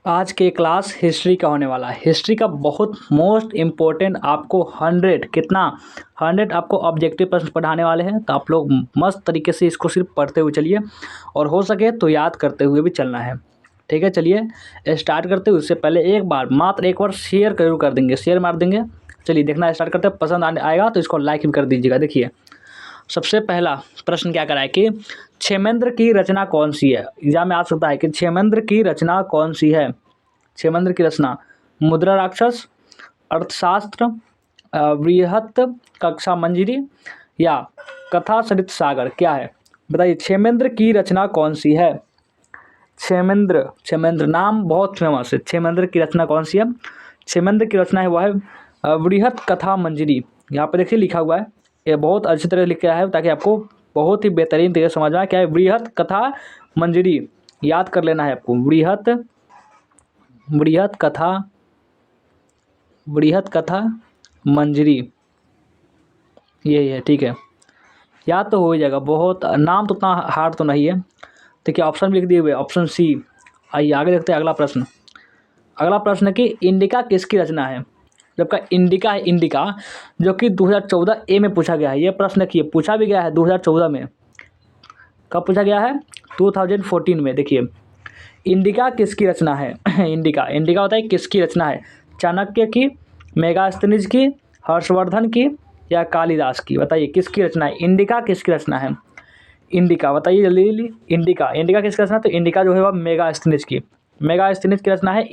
आज के class history का होने वाला है। हिस्ट्री का बहुत मोस्ट इम्पोर्टेंट आपको 100 आपको ऑब्जेक्टिव प्रश्न पढ़ाने वाले हैं। तो आप लोग मस्त तरीके से इसको सिर्फ पढ़ते हुए चलिए और हो सके तो याद करते हुए भी चलना है। ठीक है, चलिए स्टार्ट करते हुए उससे पहले मात्र एक बार शेयर जरूर कर देंगे, शेयर मार देंगे। चलिए देखना स्टार्ट करते हैं। पसंद आएगा तो इसको लाइक भी कर दीजिएगा। देखिए सबसे पहला प्रश्न क्या करा है कि क्षेमेंद्र की रचना कौन सी है। एग्जाम में आ सकता है कि क्षेमेंद्र की रचना कौन सी है। क्षेमेंद्र की रचना मुद्रा राक्षस, अर्थशास्त्र, बृहत कक्षा मंजरी या कथा सरित सागर, क्या है बताइए। क्षेमेंद्र की रचना कौन सी है। क्षेमेंद्र नाम बहुत फेमस है। क्षेमेंद्र की रचना कौन सी है। क्षेमेंद्र की रचना है वह है बृहत कथा मंजरी। यहाँ पे देखिए लिखा हुआ है, ये बहुत अच्छी तरह लिखा है ताकि आपको बहुत ही बेहतरीन तरीके से समझ में आए क्या है बृहत कथा मंजरी। याद कर लेना है आपको। बृहत कथा मंजरी यही है। ठीक है, याद तो हो ही जाएगा। बहुत नाम तो उतना हार्ड तो नहीं है। देखिए ऑप्शन भी लिख दिए हुए, ऑप्शन सी। आइए आगे देखते हैं अगला प्रश्न। अगला प्रश्न है कि इंडिका किसकी रचना है। जबकि इंडिका है, इंडिका जो कि 2014 ए में पूछा गया है। ये प्रश्न देखिए पूछा भी गया है 2014 में। कब पूछा गया है 2014 में। देखिए इंडिका किसकी रचना है। इंडिका होता है किसकी रचना है। चाणक्य की, मेगास्थनीज की, हर्षवर्धन की या कालिदास की। बताइए किसकी रचना है। इंडिका किसकी रचना है। इंडिका बताइए जल्दी जल्दी। इंडिका किसकी रचना है। तो इंडिका जो है वह मेगास्थनीज की रचना है।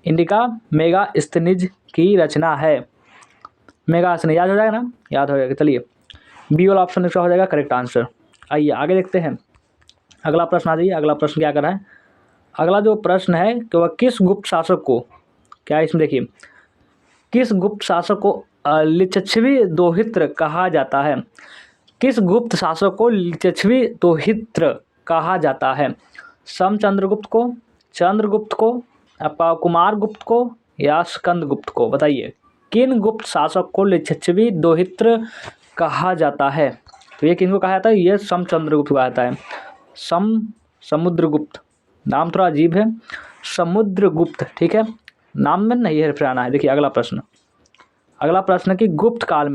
इंडिका मेगास्थनीज की रचना है। मेगास्थनीज याद हो जाएगा ना, याद हो जाएगा। चलिए बी वाला ऑप्शन इसका हो जाएगा करेक्ट आंसर। आइए आगे देखते हैं। अगला प्रश्न आ जाइए। अगला प्रश्न क्या कर रहा है। अगला जो प्रश्न है कि वह किस गुप्त शासक को, क्या है इसमें देखिए, किस गुप्त शासक को लिच्छवी दोहित्र कहा जाता है। किस गुप्त शासक को लिच्छवी दोहित्र कहा जाता है। समचंद्रगुप्त को, चंद्रगुप्त को, कुमार गुप्त को या स्कंद गुप्त को। बताइए किन गुप्त शासक को लिच्छवी दोहित्र कहा जाता है। तो ये किनको कहा जाता है। ये समचंद्रगुप्त कहा जाता है। समुद्रगुप्त, नाम थोड़ा अजीब है, समुद्रगुप्त। ठीक है, नाम में नहीं है फिर आना है। देखिए अगला प्रश्न कि गुप्त काल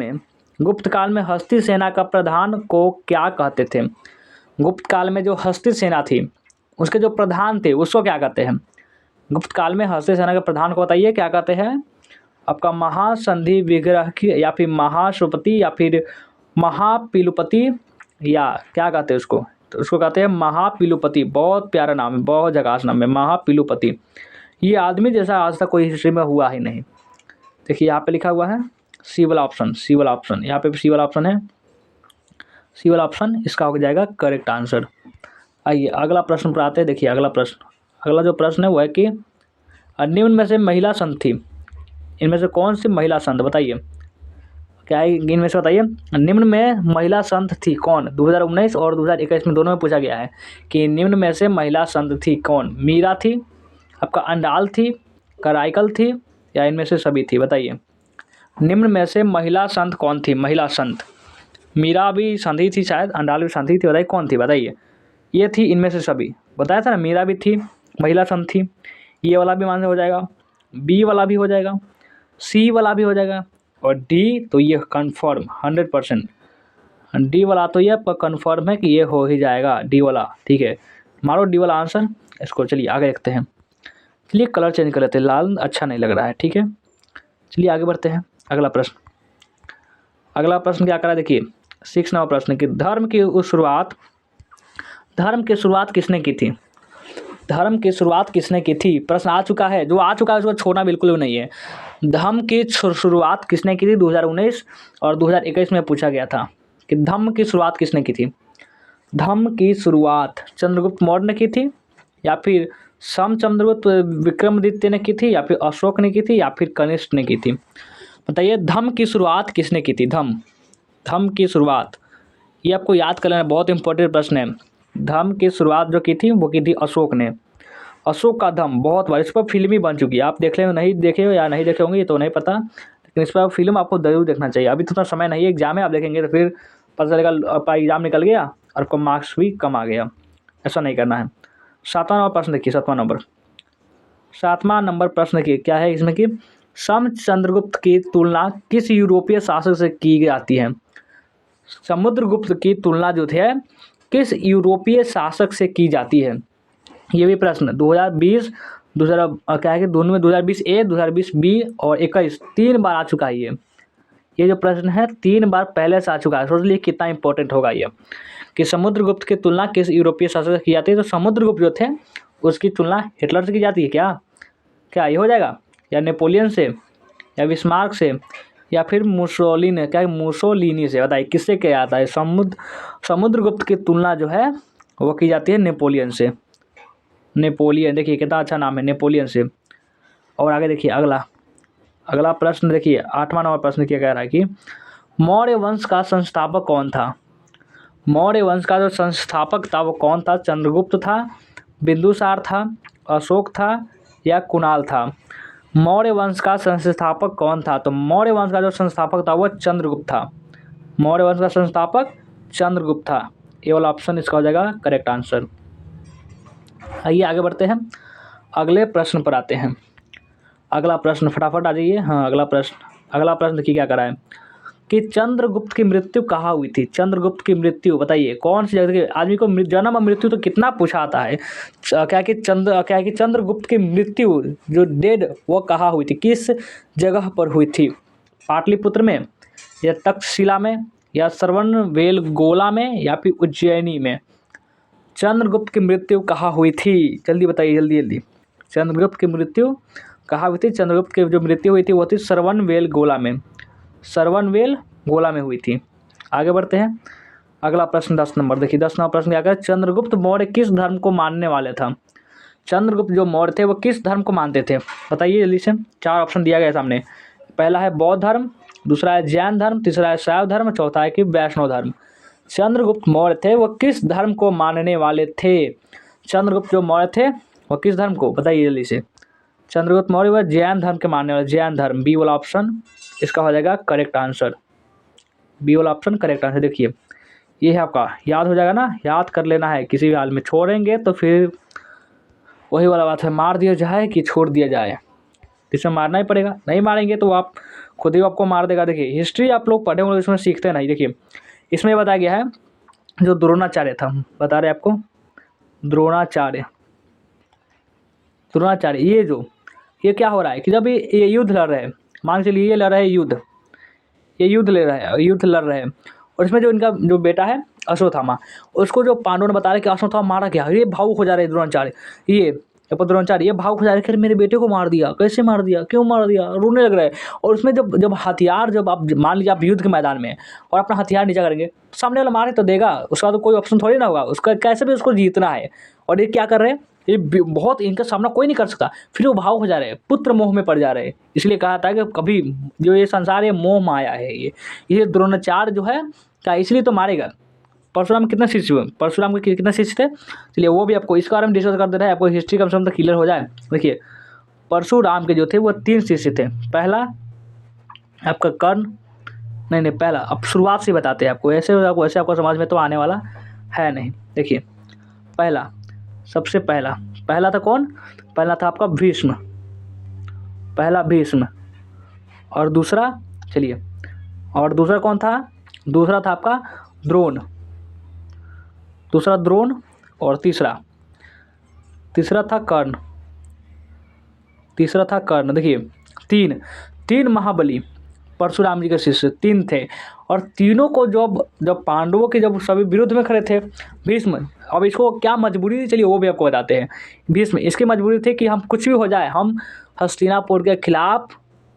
में हस्ती सेना का प्रधान को क्या कहते थे। गुप्त काल में जो हस्ती सेना थी उसके जो प्रधान थे उसको क्या कहते हैं। गुप्त काल में हस्ती सेना के प्रधान को बताइए क्या कहते हैं। आपका महासंधि विग्रह की या फिर महाश्रुपति या फिर महापिलुपति या क्या कहते हैं उसको। तो उसको कहते हैं महापिलुपति। बहुत प्यारा नाम है, बहुत झकास नाम है महापिलुपति। ये आदमी जैसा आज तक कोई हिस्ट्री में हुआ ही नहीं। देखिए यहाँ पे लिखा हुआ है सी वाला ऑप्शन। यहाँ पे सी वाला ऑप्शन है। सी वाला ऑप्शन इसका हो जाएगा करेक्ट आंसर। आइए अगला प्रश्न पर आते हैं। देखिए अगला जो प्रश्न है वह है कि निम्न में से महिला संत थी। इनमें से कौन सी महिला संत बताइए। क्या है इनमें से बताइए। निम्न में महिला संत थी कौन। 2019 और 2021 में दोनों में पूछा गया है कि निम्न में से महिला संत थी कौन। मीरा थी, आपका अंडाल थी, कराइकल थी या इनमें से सभी थी। बताइए निम्न में से महिला संत कौन थी। महिला संत मीरा भी संत थी शायद, अंडाल भी संत थी। बताइए कौन थी। बताइए ये थी इनमें से सभी। बताया था ना मीरा भी थी, महिला संत थी। ये वाला भी मान से हो जाएगा, बी वाला भी हो जाएगा, सी वाला भी हो जाएगा और डी तो ये कन्फर्म 100%। डी वाला तो ये कन्फर्म है कि ये हो ही जाएगा डी वाला। ठीक है, मारो डी वाला आंसर इसको। चलिए आगे देखते हैं। चलिए कलर चेंज कर लेते हैं, लाल अच्छा नहीं लग रहा है। ठीक है, चलिए आगे बढ़ते हैं। अगला प्रश्न क्या करा। देखिए 6 नंबर प्रश्न कि धर्म की शुरुआत किसने की थी। धर्म की शुरुआत किसने की थी। प्रश्न आ चुका है, जो आ चुका है उसको छोड़ना बिल्कुल भी नहीं है। धर्म की शुरुआत किसने की थी। 2019 और 2021 में पूछा गया था कि धर्म की शुरुआत किसने की थी। धर्म की शुरुआत चंद्रगुप्त मौर्य ने की थी या फिर समचंद्रगुप्त विक्रमादित्य ने की थी या फिर अशोक ने की थी या फिर कनिष्क ने की थी। बताइए धर्म की शुरुआत किसने की थी। धर्म की शुरुआत ये आपको याद कर लेना, बहुत इंपॉर्टेंट प्रश्न है। धर्म की शुरुआत जो की थी वो की थी अशोक ने। अशोक का धर्म बहुत बार इस पर फिल्म ही बन चुकी है। आप देख ले नहीं देखे हो या नहीं देखे होंगे ये तो नहीं पता, लेकिन इस पर फिल्म आपको जरूर देखना चाहिए। अभी तो उतना समय नहीं है, एग्जाम है, आप देखेंगे तो फिर पता चलेगा आपका एग्जाम निकल गया और आपको मार्क्स भी कम आ गया। ऐसा नहीं करना है। 7वां नंबर प्रश्न देखिए। 7वां नंबर 7वां नंबर प्रश्न की क्या है इसमें कि चंद्रगुप्त की तुलना किस यूरोपीय शासक से की जाती है। समुद्रगुप्त की तुलना जो थे किस यूरोपीय शासक से की जाती है। ये भी प्रश्न 2020 दूसरा क्या है कि दोनों में 2020 ए 2020 बी और 21 3 बार आ चुका है। ये जो प्रश्न है 3 बार पहले से आ चुका है। सोच लीजिए कितना इंपॉर्टेंट होगा ये कि समुद्रगुप्त की तुलना किस यूरोपीय शासक से की जाती है। तो समुद्रगुप्त जो थे उसकी तुलना हिटलर से की जाती है। क्या क्या ये हो जाएगा, या नेपोलियन से, या बिस्मार्क से, या फिर मुसोलिनी से। बताइए किससे किया जाता है। समुद्रगुप्त की तुलना जो है वो की जाती है नेपोलियन से। नेपोलियन, देखिए कितना अच्छा नाम है, नेपोलियन से। और आगे देखिए अगला प्रश्न देखिए 8वां नंबर प्रश्न क्या कह रहा है कि मौर्य वंश का संस्थापक कौन था। मौर्य वंश का जो संस्थापक था वो कौन था। चंद्रगुप्त था, बिंदुसार था, अशोक था, या कुणाल था। मौर्य वंश का संस्थापक कौन था। तो मौर्य वंश का जो संस्थापक था वो चंद्रगुप्त था। मौर्य वंश का संस्थापक चंद्रगुप्त था। ये वाला ऑप्शन इसका हो जाएगा करेक्ट आंसर। आइए आगे बढ़ते हैं, अगले प्रश्न पर आते हैं। अगला प्रश्न फटाफट आ जाइए। हाँ अगला प्रश्न देखिए क्या करा है कि चंद्रगुप्त की मृत्यु कहाँ हुई थी। चंद्रगुप्त की मृत्यु बताइए कौन सी जगह। आदमी को जन्म और मृत्यु तो कितना पूछा आता है। क्या कि चंद्रगुप्त की मृत्यु जो डेड वो कहाँ हुई थी, किस जगह पर हुई थी। पाटलिपुत्र में, या तक्षशिला में, या श्रवणबेलगोला में, या फिर उज्जैनी में। चंद्रगुप्त की मृत्यु कहाँ हुई थी, जल्दी बताइए जल्दी। चंद्रगुप्त की मृत्यु कहाँ हुई थी। चंद्रगुप्त की जो मृत्यु हुई थी वो थी श्रवणबेलगोला में हुई थी। आगे बढ़ते हैं, अगला प्रश्न 10 नंबर देखिए। 10वां प्रश्न क्या है, चंद्रगुप्त मौर्य किस धर्म को मानने वाले था। चंद्रगुप्त जो मौर्य थे वो किस धर्म को मानते थे, बताइए जल्दी से। 4 ऑप्शन दिया गया सामने। पहला है बौद्ध धर्म, दूसरा है जैन धर्म, तीसरा है शैव धर्म, चौथा है कि वैष्णव धर्म। चंद्रगुप्त मौर्य थे वो किस धर्म को मानने वाले थे। चंद्रगुप्त जो मौर्य थे वो किस धर्म को, बताइए जल्दी से। चंद्रगुप्त मौर्य वह जैन धर्म के मानने वाले, जैन धर्म। बी वाला ऑप्शन इसका हो जाएगा करेक्ट आंसर। बी वाला ऑप्शन करेक्ट आंसर। देखिए ये है आपका, याद हो जाएगा ना, याद कर लेना है। किसी भी हाल में छोड़ेंगे तो फिर वही वाला बात है, मार दिया जाए कि छोड़ दिया जाए। इसमें मारना ही पड़ेगा, नहीं मारेंगे तो आप खुद ही आपको मार देगा। देखिए हिस्ट्री आप लोग पढ़े होंगे, इसमें सीखते नहीं। देखिए इसमें बताया गया है जो द्रोणाचार्य था, बता रहे आपको द्रोणाचार्य ये क्या हो रहा है कि जब ये युद्ध लड़ रहे हैं, मान के चलिए ये लड़ रहे हैं युद्ध, युद्ध लड़ रहे हैं। और इसमें जो इनका जो बेटा है अश्वत्थामा, उसको जो पांडवों ने बता रहे कि अश्वत्थामा मारा गया, ये भावुक हो जा रहे द्रोणाचार्य। ये भावुक हो जा रहे कि मेरे बेटे को मार दिया, कैसे मार दिया, क्यों मार दिया, रोने लग रहे हैं। और उसमें जब हथियार, जब आप मान लीजिए आप युद्ध के मैदान में और अपना हथियार नीचे करेंगे, सामने वाला मारे तो देगा, उसका तो कोई ऑप्शन थोड़ी ना होगा, उसका कैसे भी उसको जीतना है। और ये क्या कर रहे हैं, ये बहुत, इनका सामना कोई नहीं कर सकता। फिर वो भाव हो जा रहे हैं, पुत्र मोह में पड़ जा रहे हैं। इसलिए कहा था कि कभी जो ये संसार है मोह माया है, ये द्रोणाचार्य जो है क्या इसलिए तो मारेगा। परशुराम कितना शिष्य हुए, परशुराम के कितना शिष्य थे, चलिए वो भी आपको इसके बारे में डिस्कस कर दे रहे हैं, आपको हिस्ट्री कम से कम तो क्लियर हो जाए। देखिए परशुराम के जो थे वो 3 शिष्य थे। पहला आपका कर्ण, नहीं पहला, अब शुरुआत से बताते हैं आपको, ऐसे आपको समझ में तो आने वाला है नहीं। देखिए सबसे पहला था कौन, पहला था आपका भीष्म, और दूसरा कौन था, दूसरा था आपका द्रोण, और तीसरा था कर्ण। देखिए तीन महाबली परशुराम जी के शिष्य 3 थे, और तीनों को जब पांडवों के जब सभी विरुद्ध में खड़े थे भीष्म। अब इसको क्या मजबूरी थी, चलिए वो भी आपको बताते हैं। भीष्म इसकी मजबूरी थी कि हम कुछ भी हो जाए, हम हस्तिनापुर के खिलाफ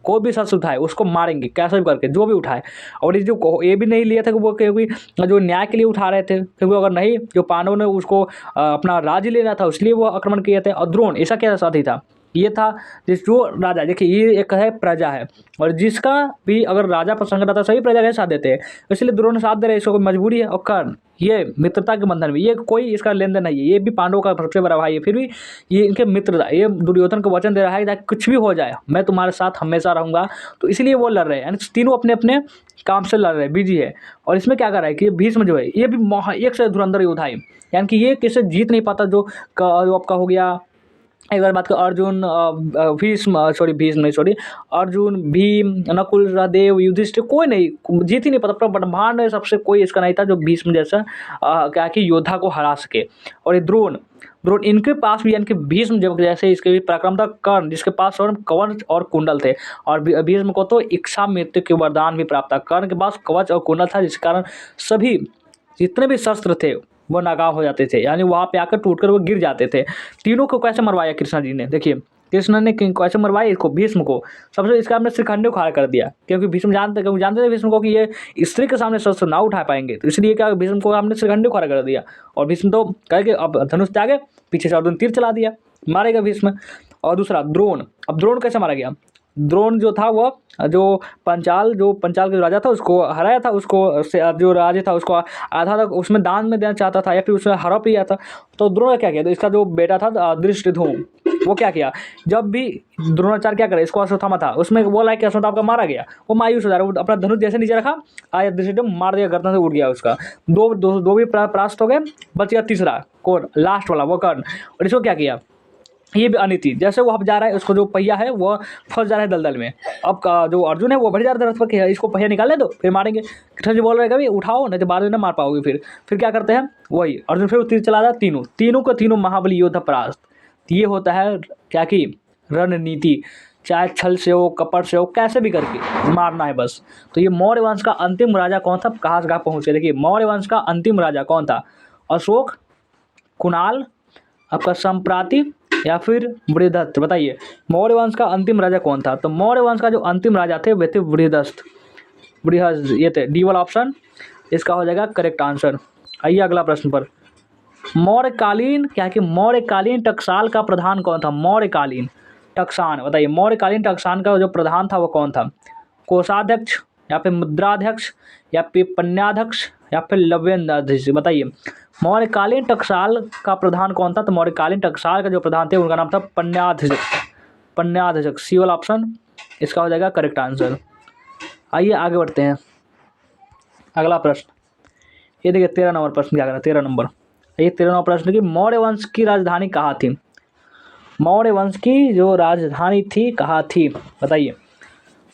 कोई भी शस्त्र उठाए उसको मारेंगे, कैसे भी करके जो भी उठाए। और ये भी नहीं लिया था कि वो क्योंकि जो न्याय के लिए उठा रहे थे, क्योंकि अगर नहीं, जो पांडवों ने उसको अपना राज्य लेना था इसलिए वो आक्रमण किए थे। और द्रोण ऐसा क्या साथी था, ये था जो राजा, देखिए ये एक है प्रजा है, और जिसका भी अगर राजा पर संकट आता है सभी प्रजा के साथ देते हैं, इसलिए द्रोण साथ दे रहे हैं, इसको कोई मजबूरी है। और कर्ण ये मित्रता के बंधन में, ये कोई इसका लेन देन नहीं है, ये भी पांडवों का सबसे बड़ा भाई है, फिर भी ये इनके मित्रता, ये दुर्योधन को वचन दे रहा है कि कुछ भी हो जाए मैं तुम्हारे साथ हमेशा रहूंगा। तो इसलिए वो लड़ रहे हैं, यानी तीनों अपने अपने काम से लड़ रहे हैं, बिजी है। और इसमें क्या कर रहा है कि भीष्म जो है ये भी एक से धुरंधर योद्धा है, यानी कि ये किसी जीत नहीं पाता। जो आपका हो गया एक बार बात करें अर्जुन भीष्म नहीं, अर्जुन, भीम, नकुल, सहदेव, युधिष्ठिर, कोई नहीं, जीत ही नहीं पाता। पूरा ब्रह्मांड में सबसे कोई इसका नहीं था जो भीष्म जैसा क्या कि योद्धा को हरा सके। और ये द्रोण द्रोण इनके पास भी, यानी कि भीष्म जब जैसे इसके भी पराक्रम था, कर्ण जिसके पास स्वर्ण कवच और कुंडल थे, और भीष्म को तो इच्छा मृत्यु के वरदान भी प्राप्त था। कर्ण के पास कवच और कुंडल था, जिस कारण सभी जितने भी शस्त्र थे वो नाकाम हो जाते थे, यानी वहाँ पे आकर टूटकर वो गिर जाते थे। तीनों को कैसे मरवाया कृष्ण जी ने, देखिए कृष्ण ने कैसे मरवाया इसको, भीष्म को। सबसे इसका हमने श्रीखंड खड़ा कर दिया, क्योंकि भीष्म जानते थे भीष्म को कि ये स्त्री के सामने शस्त्र ना उठा पाएंगे, तो इसलिए क्या भीष्म को हमने श्रीखंड खड़ा कर दिया। और भीष्म तो कहे कि अब धनुष त्यागे, पीछे से अर्जुन तीर चला दिया, मारेगा भीष्म। और दूसरा द्रोण, अब द्रोण कैसे मारा गया, द्रोण जो था वह जो पंचाल के राजा था उसको हराया था, उसको जो राजा था उसको आधा तक उसमें दान में देना चाहता था, या फिर उसने हरा पिया था। तो द्रोण ने क्या किया, तो इसका जो बेटा था धृष्टद्युम्न, वो क्या किया, जब भी द्रोणाचार्य क्या करे, इसको अश्वत्थामा था उसमें बोला है कि अश्वत्थामा का मारा गया, वो मायूस हो जा रहा है, वो अपना धनुष जैसे नीचे रखा, आया धृष्टद्युम्न मार दिया, गर्दन से उड़ गया उसका। दो भी परास्त हो गए, बच गया तीसरा कौन, लास्ट वाला वो कर्ण। और इसको क्या किया, ये भी अनिति, जैसे वो अब जा रहा है, उसको जो पहिया है वो फंस जा रहा है दलदल में। अब का जो अर्जुन है वो बढ़ जा रहा है रथ पर कि इसको पहिया निकाले दो फिर मारेंगे। कृष्ण जी बोल रहे हैं कभी उठाओ, नहीं तो बाद में ना मार पाओगे। फिर क्या करते हैं, वही अर्जुन फिर तीर चला रहा, तीनों महाबली योद्धा परास्त। ये होता है क्या कि रणनीति, चाहे छल से हो, कपट से हो, कैसे भी करके मारना है बस। तो ये मौर्य वंश का अंतिम राजा कौन था, कहाँ से कहाँ पहुँचे, देखिए मौर्य वंश का अंतिम राजा कौन था, अशोक, कुणाल, आपका संप्राति या फिर बृहदत्त, बताइए मौर्य वंश का अंतिम राजा कौन था। तो मौर्य वंश का जो अंतिम राजा थे वे थे बृहदत्त, ये थे डी वाला ऑप्शन इसका हो जाएगा करेक्ट आंसर। आइए अगला प्रश्न पर, मौर्यकालीन क्या कि मौर्यकालीन टकसाल का प्रधान कौन था, मौर्यकालीन टकसान, बताइए मौर्यकालीन टकसान का जो प्रधान था वो कौन था, कोषाध्यक्ष या फिर मुद्राध्यक्ष या फिर पन्याध्यक्ष या फिर लव्यन्याध्यक्ष, बताइए मौर्यकालीन टकसाल का प्रधान कौन था। तो मौर्यकालीन टकसाल का जो प्रधान थे उनका नाम था पन्याध्यक्ष, सी वाला ऑप्शन इसका हो जाएगा करेक्ट आंसर। आइए आगे बढ़ते हैं, अगला प्रश्न, ये देखिए 13 नंबर प्रश्न क्या करा, 13 नंबर, ये 13 नंबर प्रश्न की मौर्य वंश की राजधानी कहाँ थी, मौर्य वंश की जो राजधानी थी कहाँ थी, बताइए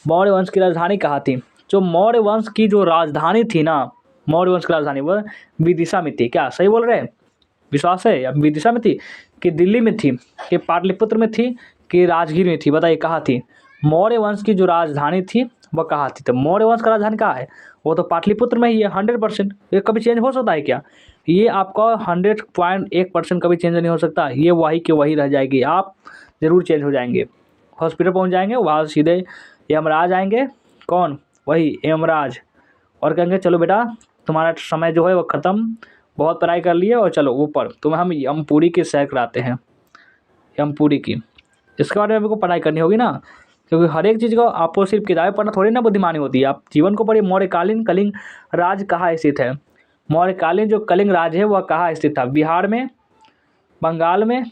मौर्य वंश की राजधानी कहाँ थी। जो मौर्य वंश की जो राजधानी थी ना, मौर्य वंश की राजधानी वह विदिशा में थी, क्या सही बोल रहे हैं, विश्वास है, या विदिशा में थी कि दिल्ली में थी कि पाटलिपुत्र में थी कि राजगीर में थी, बताइए कहाँ थी। मौर्य वंश की जो राजधानी थी वह कहाँ थी, तो मौर्य वंश का राजधानी कहाँ है, वो तो पाटलिपुत्र में ही है 100%। ये कभी चेंज हो सकता है क्या, ये आपका 100.1% कभी चेंज नहीं हो सकता, ये वही के वही रह जाएगी, आप ज़रूर चेंज हो जाएंगे। हॉस्पिटल पहुँच जाएंगे, वहाँ सीधे यमराज आएंगे, कौन, वही यमराज, और कहेंगे चलो बेटा तुम्हारा समय जो है वो ख़त्म, बहुत पढ़ाई कर लिए और चलो ऊपर, तुम्हें हम यमपुरी की सैर कराते हैं, यमपुरी की। इसके बारे में आपको पढ़ाई करनी होगी ना, क्योंकि हर एक चीज़ को आपको सिर्फ किताबें पढ़ना थोड़ी ना बुद्धिमानी होती है, आप जीवन को पढ़िए। मौर्यकालीन कलिंग राज कहाँ स्थित है, मौर्यकालीन जो कलिंग राज है वह कहाँ स्थित था, बिहार में, बंगाल में,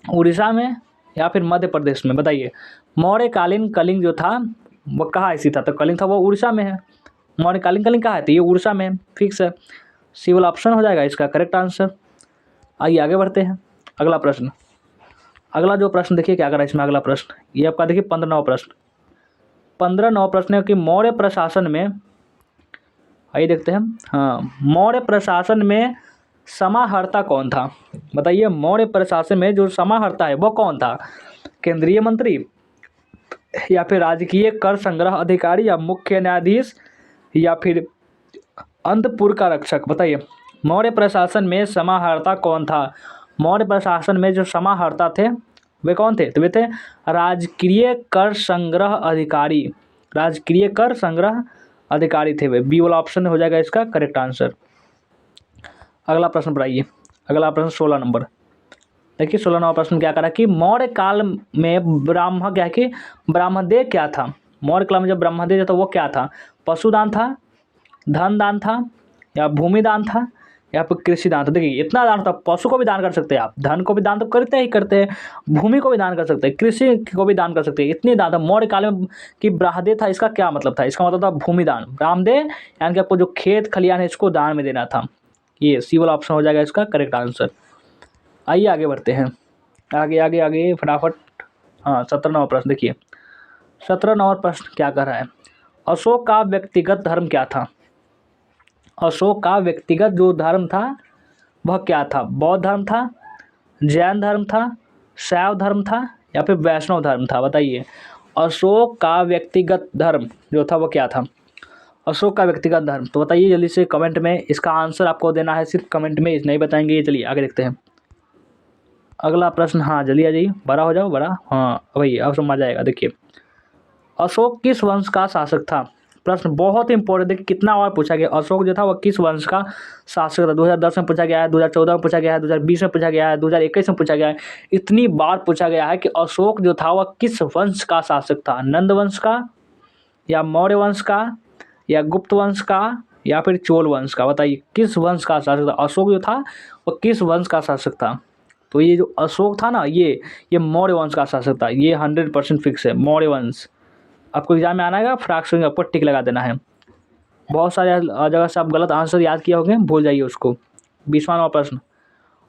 उड़ीसा में या फिर मध्य प्रदेश में, बताइए मौर्यकालीन कलिंग जो था वह कहाँ स्थित था, तो कलिंग था वो उड़ीसा में है, मौर्यकालीन कलिंग कहाँ है, तो ये उड़ीसा में है, फिक्स है, सी वाला ऑप्शन हो जाएगा इसका करेक्ट आंसर। आइए आगे बढ़ते हैं, अगला प्रश्न, अगला जो प्रश्न देखिए क्या करा इसमें, अगला प्रश्न ये आपका देखिए 15वां प्रश्न, 15वां प्रश्न है कि मौर्य प्रशासन में, आइए देखते हैं, हाँ मौर्य प्रशासन में समाहर्ता कौन था, बताइए मौर्य प्रशासन में जो समाहर्ता है वो कौन था, केंद्रीय मंत्री या फिर राजकीय कर संग्रह अधिकारी या मुख्य न्यायाधीश या फिर अंतपुर का रक्षक, बताइए मौर्य प्रशासन में समाहर्ता कौन था। मौर्य प्रशासन में जो समाहर्ता थे वे कौन थे, तो वे थे राजकीय कर संग्रह अधिकारी, राजकीय कर संग्रह अधिकारी थे वे, बी वाला ऑप्शन हो जाएगा इसका करेक्ट आंसर। अगला प्रश्न पर आइए, अगला प्रश्न 16 नंबर, देखिए 16 नंबर प्रश्न क्या करा कि मौर्य काल में ब्राह्मण क्या कि ब्राह्मणदेय क्या था, मौर्य काल में जब ब्राह्मणदेय था वो क्या था, पशुदान था, धन दान था या भूमि दान था या फिर कृषि दान था। देखिए इतना दान था, पशु को भी दान कर सकते हैं आप, धन को भी दान तो करते ही करते हैं, भूमि को भी दान कर सकते हैं, कृषि को भी दान कर सकते हैं, इतनी दान था मौर्य काल में। कि ब्राह्मणदेय था इसका क्या मतलब था, इसका मतलब था भूमि दान, ब्राह्मणदेय यानी कि आपको जो खेत खलियान है इसको दान में देना था, ये सी वाला ऑप्शन हो जाएगा इसका करेक्ट आंसर। आइए आगे बढ़ते हैं, आगे आगे आगे फटाफट। हाँ 17वां प्रश्न देखिए, 17वां प्रश्न क्या कर रहा है। अशोक का व्यक्तिगत धर्म क्या था। अशोक का व्यक्तिगत जो धर्म था वह क्या था। बौद्ध धर्म था, जैन धर्म था, शैव धर्म था या फिर वैष्णव धर्म था, बताइए। अशोक का व्यक्तिगत धर्म जो था वो क्या था। अशोक का व्यक्तिगत धर्म, तो बताइए जल्दी से कमेंट में। इसका आंसर आपको देना है सिर्फ कमेंट में, इस नहीं बताएंगे। चलिए आगे देखते हैं अगला प्रश्न। हाँ जल्दी आ जाइए, बड़ा हो जाओ बड़ा। हाँ वही अब समझ आएगा। देखिए अशोक किस वंश का शासक था। प्रश्न बहुत इंपॉर्टेंट, देखिए कितना बार पूछा गया। अशोक जो था वह किस वंश का शासक था। 2010 में पूछा गया है, 2014 में पूछा गया है, 2020 में पूछा गया है, 2021 में पूछा गया है। इतनी बार पूछा गया है कि अशोक जो था वह किस वंश का शासक था। नंद वंश का, या मौर्य वंश का, या गुप्त वंश का, या फिर चोल वंश का। बताइए किस वंश का शासक था। अशोक जो था वह किस वंश का शासक था। तो ये जो अशोक था ना, ये मौर्य वंश का शासक था। ये 100% फिक्स है, मौर्य वंश। आपको एग्जाम में आना है, फ्राक से आपको टिक लगा देना है। बहुत सारे जगह से आप गलत आंसर याद किया होंगे, भूल जाइए उसको। 20वां प्रश्न,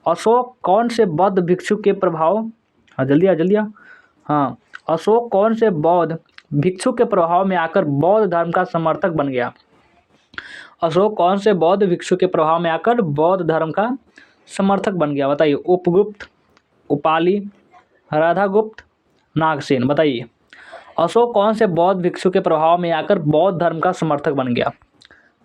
अशोक कौन से बौद्ध भिक्षु के प्रभाव। हाँ जल्दी आ जल्दी आ। हाँ अशोक कौन से बौद्ध भिक्षु के प्रभाव में आकर बौद्ध धर्म का समर्थक बन गया। अशोक कौन से बौद्ध भिक्षु के प्रभाव में आकर बौद्ध धर्म का समर्थक बन गया। बताइए उपगुप्त, उपाली, राधागुप्त, नागसेन। बताइए अशोक कौन से बौद्ध भिक्षु के प्रभाव में आकर बौद्ध धर्म का समर्थक बन गया।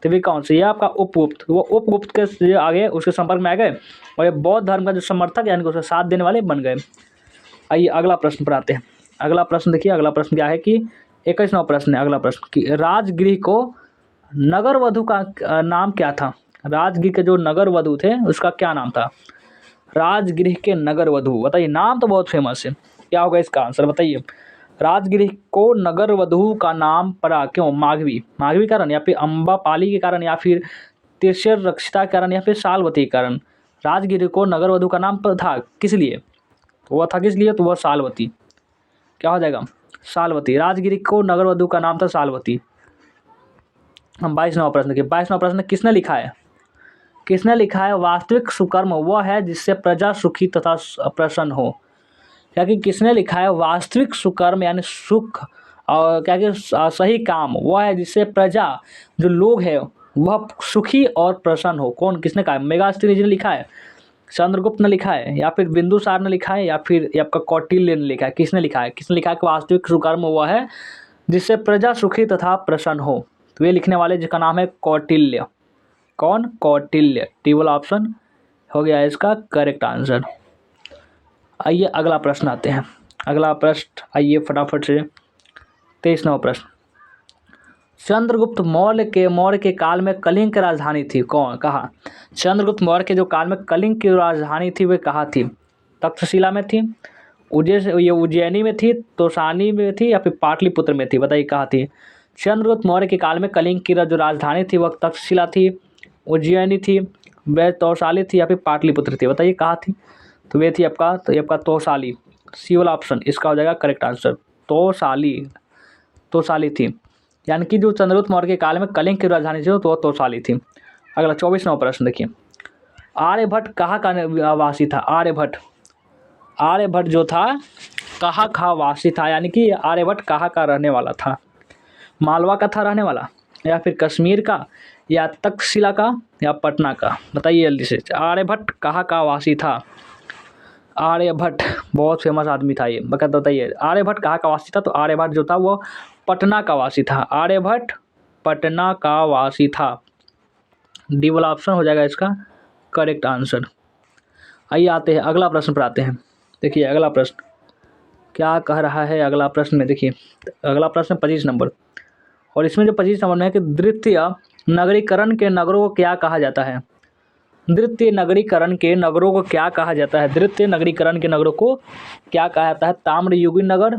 तो वे कौन से, ये आपका उपगुप्त, वो उपगुप्त के जो आगे उसके संपर्क में आ गए और ये बौद्ध धर्म का जो समर्थक यानी कि उसका साथ देने वाले बन गए। आइए अगला प्रश्न पर आते हैं। अगला प्रश्न देखिए, अगला प्रश्न क्या है कि 21वां प्रश्न है अगला प्रश्न कि राजगृह को नगर वधु का नाम क्या था। राजगृह के जो नगर वधु थे उसका क्या नाम था। राजगृह के नगर वधु, बताइए नाम तो बहुत फेमस है, क्या होगा इसका आंसर बताइए। राजगृह को नगर वधु का नाम पड़ा क्यों। माघवी, माघवी कारण, या फिर अम्बापाली के कारण, या फिर तिरछर रक्षिता के कारण, या फिर सालवती के कारण। राजगृह को नगर वधु का नाम था किस लिए, वह था किस लिए, तो वह सालवती। क्या हो जाएगा, सालवती। राजगिरी को नगर वधु का नाम था सालवती। हम 22वां प्रश्न के 22वां प्रश्न किसने लिखा है। किसने लिखा है, वास्तविक सुकर्म वह है जिससे प्रजा सुखी तथा प्रसन्न हो। क्या कि किसने लिखा है, वास्तविक सुकर्म यानी सुख और क्या कि सही काम वह है जिससे प्रजा जो लोग है वह सुखी और प्रसन्न हो। कौन किसने कहा है, मेगास्थनीज जी ने लिखा है, चंद्रगुप्त ने लिखा है, या फिर बिंदुसार ने लिखा है, या फिर ये आपका कौटिल्य ने लिखा है। किसने लिखा है, किसने लिखा है कि वास्तविक सुकर्म वह है जिससे प्रजा सुखी तथा प्रसन्न हो। तो ये लिखने वाले जिसका नाम है कौटिल्य। कौन, कौटिल्य। टेबल ऑप्शन हो गया इसका करेक्ट आंसर। आइए अगला प्रश्न आते हैं। अगला प्रश्न आइए फटाफट से 23वां प्रश्न, चंद्रगुप्त मौर्य के काल में कलिंग की राजधानी थी कौन, कहाँ। चंद्रगुप्त मौर्य के जो काल में कलिंग की राजधानी थी वह कहाँ थी। तक्षशिला में थी, उज्जैनी में थी, तोसानी में थी, या फिर पाटलिपुत्र में थी। बताइए कहाँ थी। चंद्रगुप्त मौर्य के काल में कलिंग की जो राजधानी थी वह तक्षशिला थी, उज्जैनी थी, वह तौसाली थी, या फिर पाटलिपुत्र थी। बताइए कहाँ थी। तो वे थी आपका, तो ये आपका तौसाली। सीवल ऑप्शन इसका हो जाएगा करेक्ट आंसर। तौसाली थी, यानी कि जो चंद्रगुप्त मौर्य के काल में कलिंग की राजधानी थी तो वह तौसाली थी। अगला 24वां प्रश्न देखिए, आर्यभट्ट कहाँ का वासी था। आर्यभट्ट जो था कहाँ का वासी था, यानी कि आर्यभट्ट कहाँ का रहने वाला था। मालवा का था रहने वाला, या फिर कश्मीर का, या तक्षशिला का, या पटना का। बताइए जल्दी से, आर्यभट्ट कहाँ का वासी था। आर्यभट्ट बहुत फेमस आदमी था ये, बताइए आर्यभट्ट कहाँ का वासी था। तो आर्यभट्ट जो था वो पटना का वासी था। आर्यभट्ट पटना का वासी था। डी वाला ऑप्शन हो जाएगा इसका करेक्ट आंसर। आइए आते हैं अगला प्रश्न पर आते हैं। देखिए अगला प्रश्न क्या कह रहा है। अगला प्रश्न में देखिए, अगला प्रश्न 25 नंबर, और इसमें जो 25 नंबर में है कि द्वितीय नगरीकरण के नगरों को क्या कहा जाता है। द्वितीय नगरीकरण के नगरों को क्या कहा जाता है। द्वितीय नगरीकरण के नगरों को क्या कहा जाता है। ताम्रयुगी नगर,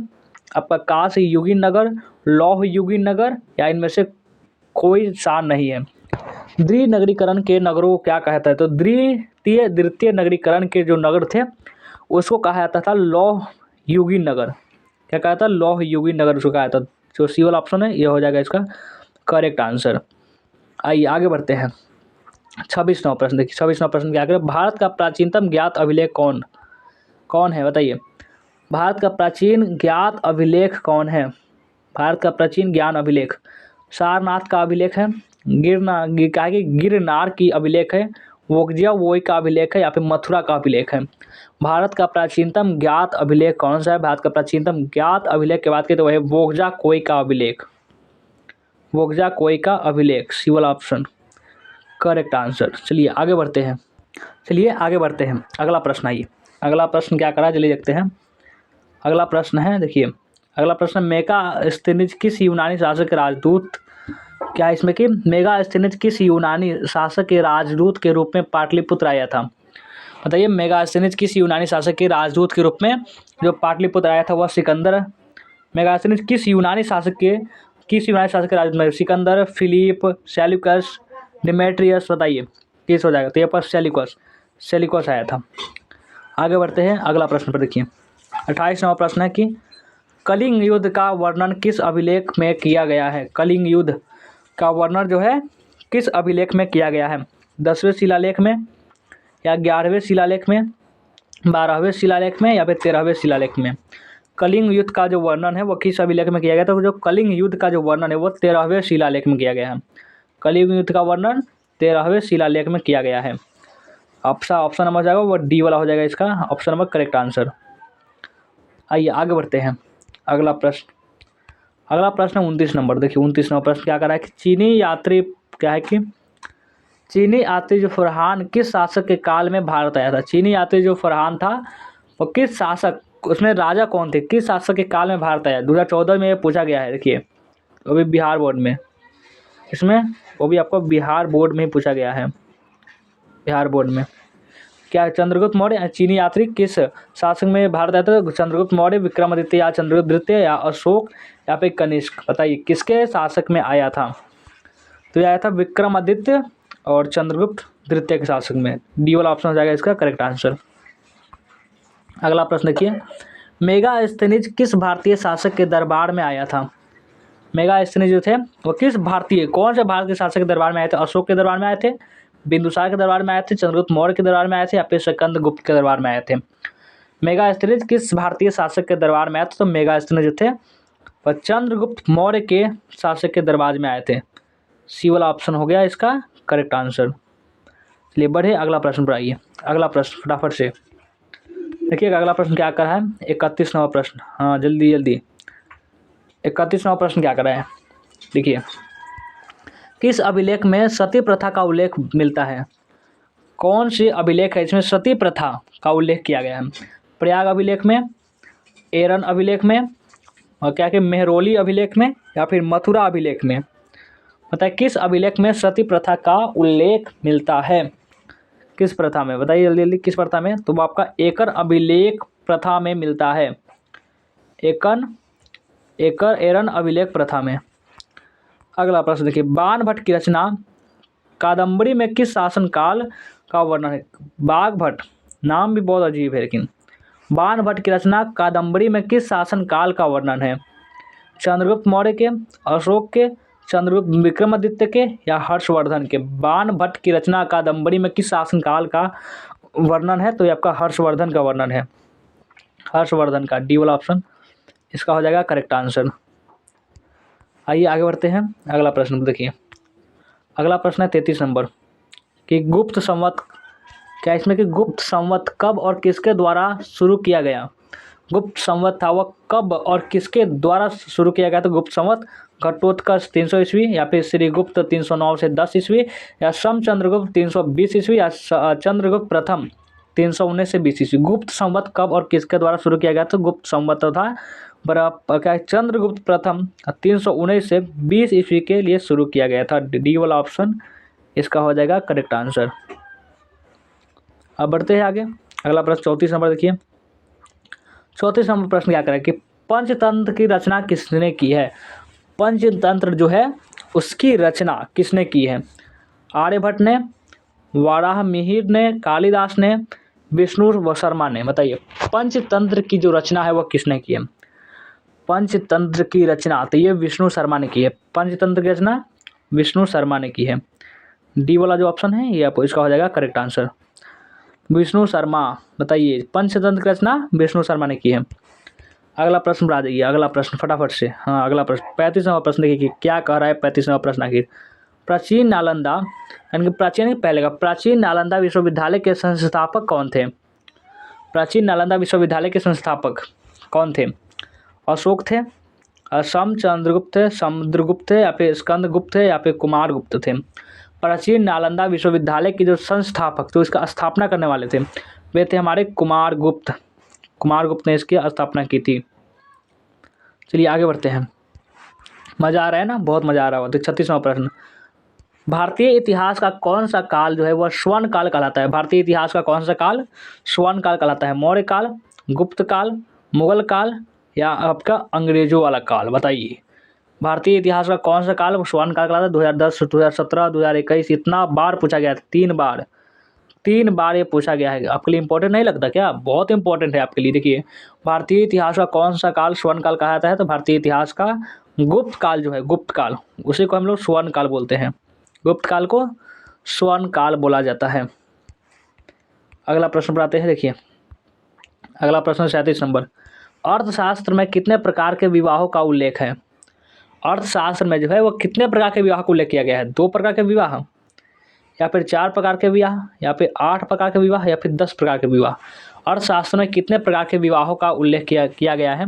आपका कांस्य युगी नगर, लौह युगी नगर, या इनमें से कोई सा नहीं है। द्विनगरीकरण के नगरों को क्या कहता है। तो द्वितीय नगरीकरण के जो नगर थे उसको कहा जाता था लौह युगी नगर। क्या कहा था, लौह युगी नगर उसको कहा था। जो सी वाला ऑप्शन है ये हो जाएगा इसका करेक्ट आंसर। आइए आगे बढ़ते हैं। 26वां प्रश्न देखिए, 26वां प्रश्न क्या करें, भारत का प्राचीनतम ज्ञात अभिलेख कौन। कौन है बताइए। भारत का प्राचीन ज्ञात अभिलेख कौन है? भारत का प्राचीन ज्ञान अभिलेख सारनाथ का अभिलेख है, गिरनार की अभिलेख है, वोगजिया वोई का अभिलेख है, या फिर मथुरा का अभिलेख है। भारत का प्राचीनतम ज्ञात अभिलेख कौन सा है? भारत का प्राचीनतम ज्ञात अभिलेख की बात करें तो वह है वोगजा कोई का अभिलेख। वोगजा कोई का अभिलेख सी वाला ऑप्शन करेक्ट आंसर। चलिए आगे बढ़ते हैं। अगला प्रश्न आइए। अगला प्रश्न क्या करा जल्दी देखते हैं। अगला प्रश्न है, देखिए अगला प्रश्न, मेगास्थनीज किस यूनानी शासक के राजदूत, क्या इसमें कि मेगास्थनीज किस यूनानी शासक के राजदूत के रूप में पाटलिपुत्र आया था? बताइए, मेगास्थनीज किस यूनानी शासक के राजदूत के रूप में जो पाटलिपुत्र आया था वह सिकंदर। मेगास्थनीज किस यूनानी शासक के राजदूत में? सिकंदर, फिलिप, सेल्यूकस, डिमेट्रियस, बताइए किस हो जाएगा? तो ये पर सेल्यूकस आया था। आगे बढ़ते हैं अगला प्रश्न पर। देखिए 28वां प्रश्न है कि कलिंग युद्ध का वर्णन किस अभिलेख में किया गया है? कलिंग युद्ध का वर्णन जो है किस अभिलेख में किया गया है? 10वें शिलालेख में, या 11वें शिलालेख में, 12वें शिलालेख में, या फिर 13वें शिलालेख में? कलिंग युद्ध का जो वर्णन है वो किस अभिलेख में किया गया? तो जो कलिंग युद्ध का जो वर्णन है वो 13वें शिलालेख में किया गया है। कलिंग युद्ध का वर्णन 13वें शिलालेख में किया गया है। ऑप्शन नंबर जाएगा वो डी वाला हो जाएगा इसका ऑप्शन नंबर करेक्ट आंसर। आइए आगे बढ़ते हैं। अगला प्रश्न 29 नंबर। देखिए 29वां प्रश्न क्या कर रहा है कि चीनी यात्री जो फरहान किस शासक के काल में भारत आया था? चीनी यात्री जो फरहान था वो किस शासक, उसमें राजा कौन थे, किस शासक के काल में भारत आया? 2014 में ये पूछा गया है। देखिए वो भी बिहार बोर्ड में, इसमें वो भी आपको बिहार बोर्ड में ही पूछा गया है। बिहार बोर्ड में क्या चंद्रगुप्त मौर्य चीनी यात्री किस शासक में भारत आया था? चंद्रगुप्त मौर्य, विक्रमादित्य या चंद्रगुप्त द्वितीय या अशोक या फिर कनिष्क? बताइए किसके शासक में आया था? तो यह आया था विक्रमादित्य और चंद्रगुप्त द्वितीय के शासक में। डी वाला ऑप्शन हो जाएगा इसका करेक्ट आंसर। अगला प्रश्न देखिए, मेगास्थनीज किस भारतीय शासक के दरबार में आया था? मेगास्थनीज जो थे वो कौन से भारत के शासक के दरबार में आए थे? अशोक के दरबार में आए थे, बिंदुसार के दरबार में आए थे, चंद्रगुप्त मौर्य के दरबार में आए थे, या फिर स्कंदगुप्त के दरबार में आए थे? मेगास्थनीज किस भारतीय शासक के दरबार में आए थे? तो मेगास्थनीज जो थे वह चंद्रगुप्त मौर्य के शासक के दरबार में आए थे। सी वाला ऑप्शन हो गया इसका करेक्ट आंसर। चलिए बढ़े अगला प्रश्न पर आइए। अगला प्रश्न फटाफट से देखिएगा। अगला प्रश्न क्या कर रहा है? 31वां प्रश्न। हाँ जल्दी 31वां प्रश्न क्या कर रहा है? देखिए, किस अभिलेख में सती प्रथा का उल्लेख मिलता है? कौन सी अभिलेख है इसमें सती प्रथा का उल्लेख किया गया है? प्रयाग अभिलेख में, एरन अभिलेख में, और क्या कि मेहरौली अभिलेख में, या फिर मथुरा अभिलेख में? बताइए किस अभिलेख में सती प्रथा का उल्लेख मिलता है? किस प्रथा में? बताइए जल्दी किस प्रथा में? तो वो आपका एकर अभिलेख प्रथा में मिलता है। एरन अभिलेख प्रथा में। अगला प्रश्न देखिए, बाणभट्ट की रचना कादम्बरी में किस शासनकाल का वर्णन है? बाघभट्ट नाम भी बहुत अजीब है, लेकिन बाणभट्ट की रचना कादम्बरी में किस शासनकाल का वर्णन है? चंद्रगुप्त मौर्य के, अशोक के, चंद्रगुप्त विक्रमादित्य के, या हर्षवर्धन के? बाणभट्ट की रचना कादम्बरी में किस शासनकाल का वर्णन है? तो ये आपका हर्षवर्धन का वर्णन है। हर्षवर्धन का डी वाला ऑप्शन इसका हो जाएगा करेक्ट आंसर। आइए आगे बढ़ते हैं। अगला प्रश्न देखिए। अगला प्रश्न है 33 नंबर कि गुप्त संवत, क्या इसमें कि गुप्त संवत कब और किसके द्वारा शुरू किया गया? गुप्त संवत था वह कब और किसके द्वारा शुरू किया गया? तो गुप्त संवत घटोत्कच 300 ईस्वी, या फिर श्रीगुप्त 309 से 10 ईस्वी, या समचंद्रगुप्त 320 ईस्वी, या चंद्रगुप्त प्रथम 319 से 20 ईस्वी? गुप्त संवत कब और किसके द्वारा शुरू किया गया? तो गुप्त संवत था क्या चंद्रगुप्त प्रथम 319 से 20 ईस्वी के लिए शुरू किया गया था। डी वाला ऑप्शन इसका हो जाएगा करेक्ट आंसर। अब बढ़ते हैं आगे। अगला प्रश्न 34 नंबर देखिए। 34 नंबर प्रश्न क्या करें कि पंचतंत्र की रचना किसने की है? पंचतंत्र जो है उसकी रचना किसने की है? आर्यभट्ट ने, वाराहमिहिर ने, कालिदास ने, विष्णु शर्मा ने? बताइए पंचतंत्र की जो रचना है वह किसने की है? पंचतंत्र की रचना तो ये विष्णु शर्मा ने की है। पंचतंत्र की रचना विष्णु शर्मा ने की है। डी वाला जो ऑप्शन है ये आपको इसका हो जाएगा करेक्ट आंसर। विष्णु शर्मा, बताइए पंचतंत्र की रचना विष्णु शर्मा ने की है। अगला प्रश्न पर आ जाइए, अगला प्रश्न फटाफट से। हाँ, अगला प्रश्न 35वां प्रश्न देखिए कि क्या कह रहा है 35वां प्रश्न आखिर। प्राचीन नालंदा, यानी कि प्राचीन पहले का, प्राचीन नालंदा विश्वविद्यालय के संस्थापक कौन थे? प्राचीन नालंदा विश्वविद्यालय के संस्थापक कौन थे? अशोक थे, असम चंद्रगुप्त थे, समुद्रगुप्त थे, या फिर स्कंदगुप्त थे, या फिर कुमारगुप्त थे? प्राचीन नालंदा विश्वविद्यालय के जो संस्थापक, जो इसका स्थापना करने वाले थे, वे थे हमारे कुमारगुप्त। कुमारगुप्त ने इसकी स्थापना की थी। चलिए आगे बढ़ते हैं। मज़ा आ रहा है ना, बहुत मज़ा आ रहा होगा। तो 36वां प्रश्न, भारतीय इतिहास का कौन सा काल जो है वह स्वर्ण काल कहलाता है? भारतीय इतिहास का कौन सा काल स्वर्ण काल कहलाता है? मौर्य काल, गुप्त काल, मुगल काल, या आपका अंग्रेजों वाला काल? बताइए, भारतीय इतिहास का कौन सा काल स्वर्ण काल कहलाता है? 2010, 2017, 2021, इतना बार पूछा गया है, 3 बार ये पूछा गया है। आपके लिए इंपॉर्टेंट नहीं लगता क्या? बहुत इंपॉर्टेंट है आपके लिए। देखिए, भारतीय इतिहास का कौन सा काल स्वर्ण काल कहा जाता है? तो भारतीय इतिहास का गुप्त काल जो है, गुप्त काल, उसी को हम लोग स्वर्ण काल बोलते हैं। गुप्त काल को स्वर्ण काल बोला जाता है। अगला प्रश्न पर आते हैं। देखिए, अगला प्रश्न 37 नंबर, अर्थशास्त्र में कितने प्रकार के विवाहों का उल्लेख है? अर्थशास्त्र में जो है वो कितने प्रकार के विवाह को उल्लेख किया गया है? 2 प्रकार के विवाह, या फिर 4 प्रकार के विवाह, या फिर 8 प्रकार के विवाह, या फिर 10 प्रकार के विवाह? अर्थशास्त्र में कितने प्रकार के विवाहों का उल्लेख किया गया है?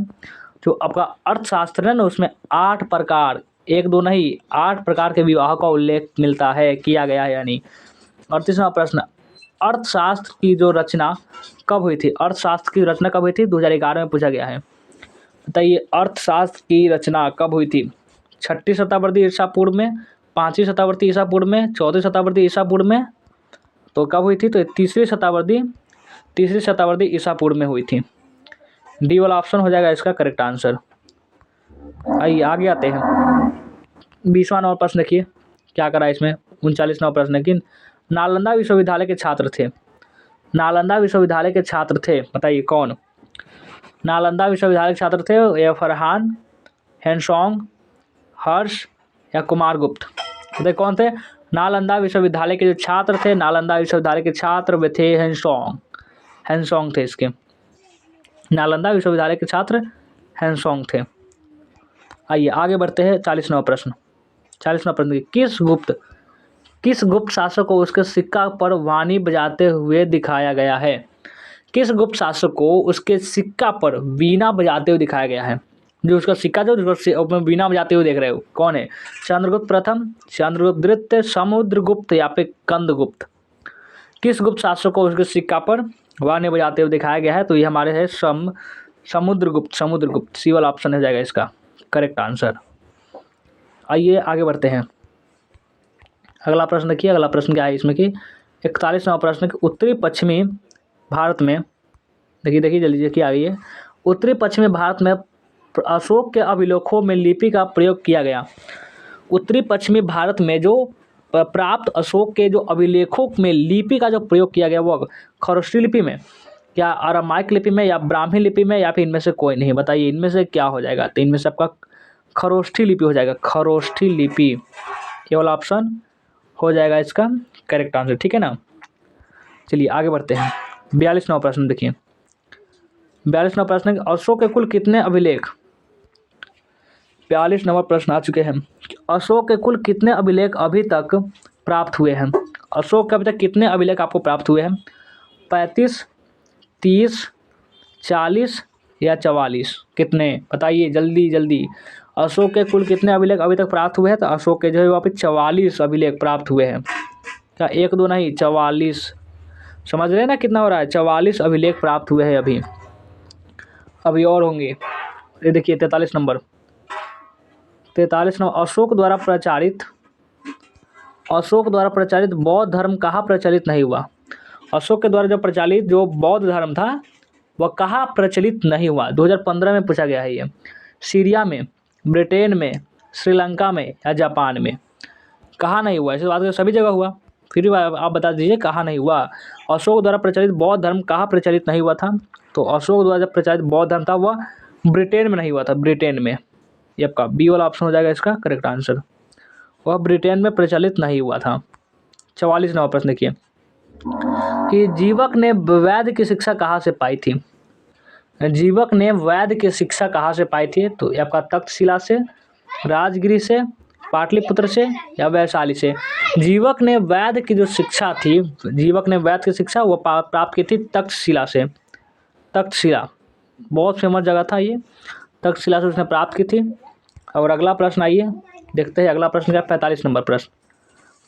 जो आपका अर्थशास्त्र है ना, उसमें 8 प्रकार, 1-2 नहीं, 8 प्रकार के विवाहों का उल्लेख मिलता है, किया गया है यानी। 38वां प्रश्न, अर्थशास्त्र की जो रचना कब हुई थी? अर्थशास्त्र की रचना कब हुई थी? 2011 में पूछा गया है। बताइए, अर्थशास्त्र की रचना कब हुई थी? 6ठी शताब्दी ईसा पूर्व में, 5वीं शताब्दी ईसा पूर्व में, 4वीं शताब्दी ईसा पूर्व में? तो कब हुई थी? तो 3री शताब्दी ईसा पूर्व में हुई थी। डी वाला ऑप्शन हो जाएगा इसका करेक्ट आंसर। आइए आगे आते हैं। 20वां नंबर प्रश्न देखिए क्या करा है इसमें। 39वां प्रश्न है कि नालंदा विश्वविद्यालय के छात्र थे, नालंदा विश्वविद्यालय के छात्र थे, बताइए कौन? नालंदा विश्वविद्यालय के छात्र थे या फरहान, हेनसोंग, हर्ष, या कुमारगुप्त? बताइए कौन थे? नालंदा विश्वविद्यालय के जो छात्र थे, नालंदा विश्वविद्यालय के छात्र वे थे हेनसोंग थे इसके। नालंदा विश्वविद्यालय के छात्र हेनसोंग थे। आइए आगे बढ़ते हैं। 40वां प्रश्न, 40वां प्रश्न, किस गुप्त शासक को उसके सिक्का पर वाणी बजाते हुए दिखाया गया है? किस गुप्त शासक को उसके सिक्का पर वीणा बजाते हुए दिखाया गया है? जो उसका सिक्का जो वीणा बजाते हुए देख रहे हो, कौन है? चंद्रगुप्त प्रथम, चंद्रगुप्त द्वितीय, समुद्रगुप्त, या फिर कंदगुप्त? किस गुप्त शासक को उसके सिक्का पर वाणी बजाते हुए दिखाया गया है? तो ये हमारे है समुद्रगुप्त। सी वाला ऑप्शन हो जाएगा इसका करेक्ट आंसर। आइए आगे बढ़ते हैं। अगला प्रश्न देखिए, अगला प्रश्न क्या है इसमें कि 41वां प्रश्न कि उत्तरी पश्चिमी भारत में, देखिए जल्दी देखिए आ गई है। उत्तरी पश्चिमी भारत में अशोक के अभिलेखों में लिपि का प्रयोग किया गया। उत्तरी पश्चिमी भारत में जो प्राप्त अशोक के जो अभिलेखों में लिपि का जो प्रयोग किया गया वो खरोष्ठी लिपि में, क्या अरामाइक लिपि में, या ब्राह्मी लिपि में, या फिर इनमें से कोई नहीं? बताइए इनमें से क्या हो जाएगा? तो इनमें से आपका खरोष्ठी लिपि हो जाएगा, खरोष्ठी लिपि केवल ऑप्शन हो जाएगा इसका करेक्ट आंसर, ठीक है ना। चलिए आगे बढ़ते हैं। 42वां प्रश्न देखिए, 42वां प्रश्न अशोक के कुल कितने अभिलेख? 42 नंबर प्रश्न आ चुके हैं। अशोक के कुल कितने अभिलेख अभी तक प्राप्त हुए हैं? अशोक के अभी तक कितने अभिलेख आपको प्राप्त हुए हैं? 35, 30, 40 या 44? कितने बताइए जल्दी जल्दी। अशोक के कुल कितने अभिलेख अभी तक प्राप्त हुए हैं? तो अशोक के जो है वहाँ पे 44 अभिलेख प्राप्त हुए हैं। क्या 1-2 नहीं, 44? समझ रहे हैं ना कितना हो रहा है? 44 अभिलेख प्राप्त हुए हैं अभी और होंगे। ये देखिए 43 नंबर, अशोक द्वारा प्रचारित बौद्ध धर्म कहाँ प्रचलित नहीं हुआ? अशोक के द्वारा जो प्रचलित जो बौद्ध धर्म था वह कहाँ प्रचलित नहीं हुआ? 2015 में पूछा गया है ये। सीरिया में, ब्रिटेन में, श्रीलंका में, या जापान में? कहाँ नहीं हुआ? ऐसे बात कर सभी जगह हुआ, फिर भी आप बता दीजिए कहाँ नहीं हुआ। अशोक द्वारा प्रचलित बौद्ध धर्म कहाँ प्रचलित नहीं हुआ था? तो अशोक द्वारा जब प्रचलित बौद्ध धर्म था वह ब्रिटेन में नहीं हुआ था, ब्रिटेन में। ये आपका बी वाला ऑप्शन हो जाएगा इसका करेक्ट आंसर। वह ब्रिटेन में प्रचलित नहीं हुआ था। 44 नंबर प्रश्न देखिए, कि जीवक ने वैद्य की शिक्षा कहाँ से पाई थी? जीवक ने वैद्य की शिक्षा कहाँ से पाई थी? तो ये आपका तक्षशिला से, राजगिरी से, पाटलिपुत्र से या वैशाली से। जीवक ने वैद्य की जो शिक्षा थी, जीवक ने वैद्य की शिक्षा वो प्राप्त की थी तक्षशिला से। तक्षशिला बहुत फेमस जगह था ये, तक्षशिला से उसने प्राप्त की थी। और अगला प्रश्न आइए देखते हैं, अगला प्रश्न क्या, 45 नंबर प्रश्न।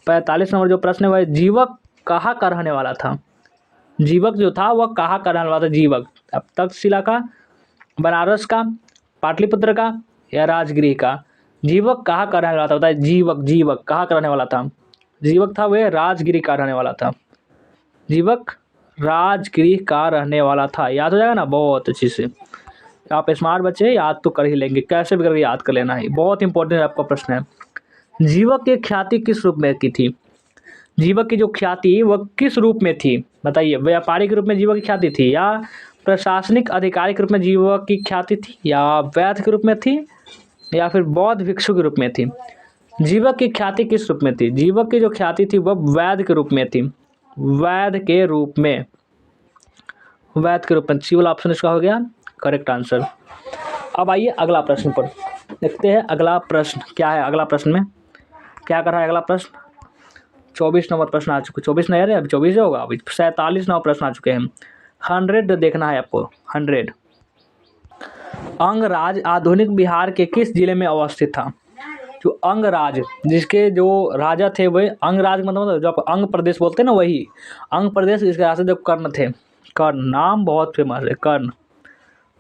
45 नंबर जो प्रश्न है वह जीवक कहाँ का रहने वाला था? जीवक जो था वह कहाँ का रहने वाला था? जीवक अब तक्षशिला का, बनारस का, पाटलिपुत्र का या राजगिरी का? जीवक कहाँ का रहने वाला था? बताइए, जीवक जीवक कहाँ का रहने वाला था? जीवक था वह राजगिरी का रहने वाला था। जीवक राजगिरी का रहने वाला था। याद हो जाएगा ना बहुत अच्छे से। आप स्मार्ट बच्चे याद तो कर ही लेंगे, कैसे भी करके याद कर लेना है, बहुत इंपॉर्टेंट आपका प्रश्न है। जीवक की ख्याति किस रूप में की थी? जीवक की जो ख्याति वह किस रूप में थी? बताइए, व्यापारी के रूप में जीवक की ख्याति थी, या प्रशासनिक अधिकारी के रूप में जीवक की ख्याति थी, या वैद्य के रूप में थी, या फिर बौद्ध भिक्षु के रूप में थी? जीवक की ख्याति किस रूप में थी? जीवक की जो ख्याति थी वह वैद्य के रूप में थी। वैद्य के रूप में, वैद्य के रूप में। सी वाला ऑप्शन इसका हो गया करेक्ट आंसर। अब आइए अगला प्रश्न पर देखते हैं। अगला प्रश्न क्या है? अगला प्रश्न में क्या कर रहा है? अगला प्रश्न 24 नंबर प्रश्न आ चुके, 24 नहीं है अभी, 24 होगा अभी, 47 नंबर प्रश्न आ चुके हैं। 100 देखना है आपको, 100। अंगराज आधुनिक बिहार के किस जिले में अवस्थित था? जो अंगराज, जिसके जो राजा थे वह अंगराज, मतलब जो आप अंग प्रदेश बोलते हैं ना, वही अंग प्रदेश। इसके राजा जो कर्ण थे, कर्ण नाम बहुत फेमस है, कर्ण।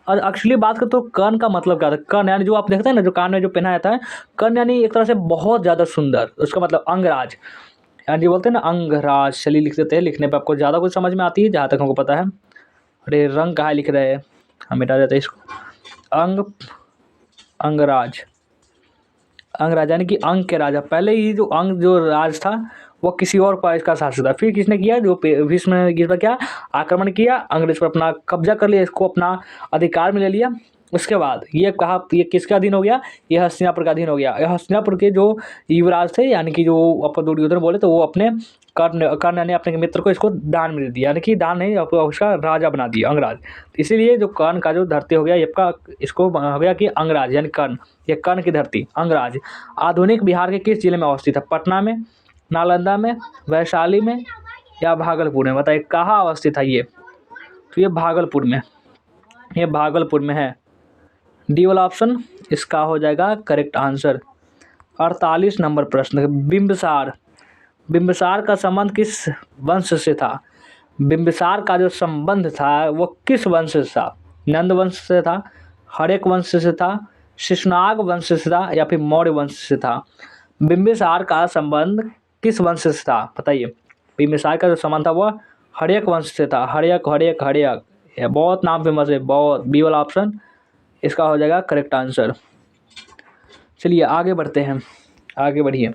और एक्चुअली बात करें तो कर्ण का मतलब क्या था? कर्ण यानी जो आप देखते हैं ना, जो कान में जो पहना जाता है, कर्ण यानी एक तरह से बहुत ज़्यादा सुंदर, उसका मतलब अंगराज यानी बोलते हैं ना अंगराज। चलिए लिख देते हैं, लिखने पे आपको ज़्यादा कुछ समझ में आती है जहाँ तक हमको पता है। अरे रंग कहाँ लिख रहे हैं, हम मिटा देते हैं इसको। अंगराज, अंगराज यानी कि अंग के राजा। पहले ही जो अंग जो राज था वो किसी और का इसका शासक था, फिर किसने किया, जो भीष्म ने किस पर क्या आक्रमण किया, अंग्रेज पर अपना कब्जा कर लिया, इसको अपना अधिकार में ले लिया। उसके बाद ये कहा, ये किसका अधीन हो गया? ये हस्तिनापुर का अधीन हो गया। ये हस्तिनापुर के जो युवराज थे, यानी कि जो आपको दुर्योधन बोले, तो वो अपने कर्ण ने अपने मित्र को इसको दान में दे दिया, यानी कि दान नहीं, उसका राजा बना दिया अंगराज। इसीलिए जो कर्ण का जो धरती हो गया इसका, इसको हो गया कि अंगराज यानी कर्ण, ये कर्ण की धरती अंगराज। आधुनिक बिहार के किस जिले में अवस्थित है? पटना में, नालंदा में, वैशाली में या भागलपुर में? बताइए कहाँ अवस्थित है ये? तो ये भागलपुर में, ये भागलपुर में है। डी वाला ऑप्शन इसका हो जाएगा करेक्ट आंसर। 48 नंबर प्रश्न, बिंबिसार। बिंबिसार का संबंध किस वंश से था? बिंबिसार का जो संबंध था वो किस वंश से था? नंद वंश से था, हड़ेक वंश से था, शिशुनाग वंश से था या फिर मौर्य वंश से था? बिंबिसार का संबंध किस वंश से था? बताइए। बिंबिसार का जो संबंध था वह हड़ेक वंश से था। हड़ेक हड़ेक हड़ेक, ये बहुत नाम फेमस है बहुत। बी वाला ऑप्शन इसका हो जाएगा करेक्ट आंसर। चलिए आगे बढ़ते हैं, आगे बढ़िए।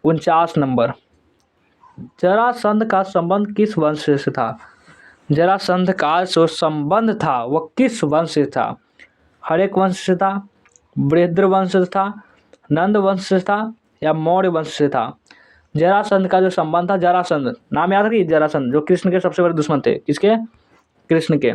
49 नंबर, जरासंध का संबंध किस वंश से था? जरासंध का जो संबंध था वह किस वंश से था? हड़ेक वंश से था, बृहद्र वंश से था, नंद वंश से था या मौर्य वंश से था? जरासंध का जो संबंध था, जरासंध नाम याद रखिए, जरासंध जो कृष्ण के सबसे बड़े दुश्मन थे। किसके? कृष्ण के।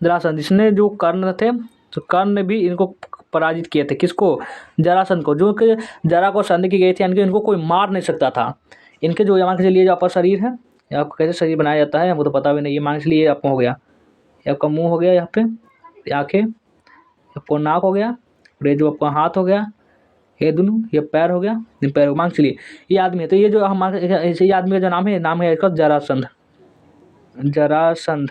जरासंध, जिसने जो कर्ण थे, तो कर्ण ने भी इनको पराजित किए थे। किसको? जरासंध को, जो कि जरा को संधि की गई थी, यानी कि इनको कोई मार नहीं सकता था। इनके जो मान के चलिए जो आपका शरीर है, या आपको कैसे शरीर बनाया जाता है हमको तो पता भी नहीं है। मान के चलिए ये आपका हो गया, ये आपका मुंह हो गया, यहाँ पे आँखें, आपको नाक हो गया, और ये जो आपका हाथ हो गया, ये दोनों, ये पैर हो गया, इन पैर मान के चलिए ये आदमी है। तो ये जो हम ये आदमी का जो नाम है इसका जरासंध। जरासंध,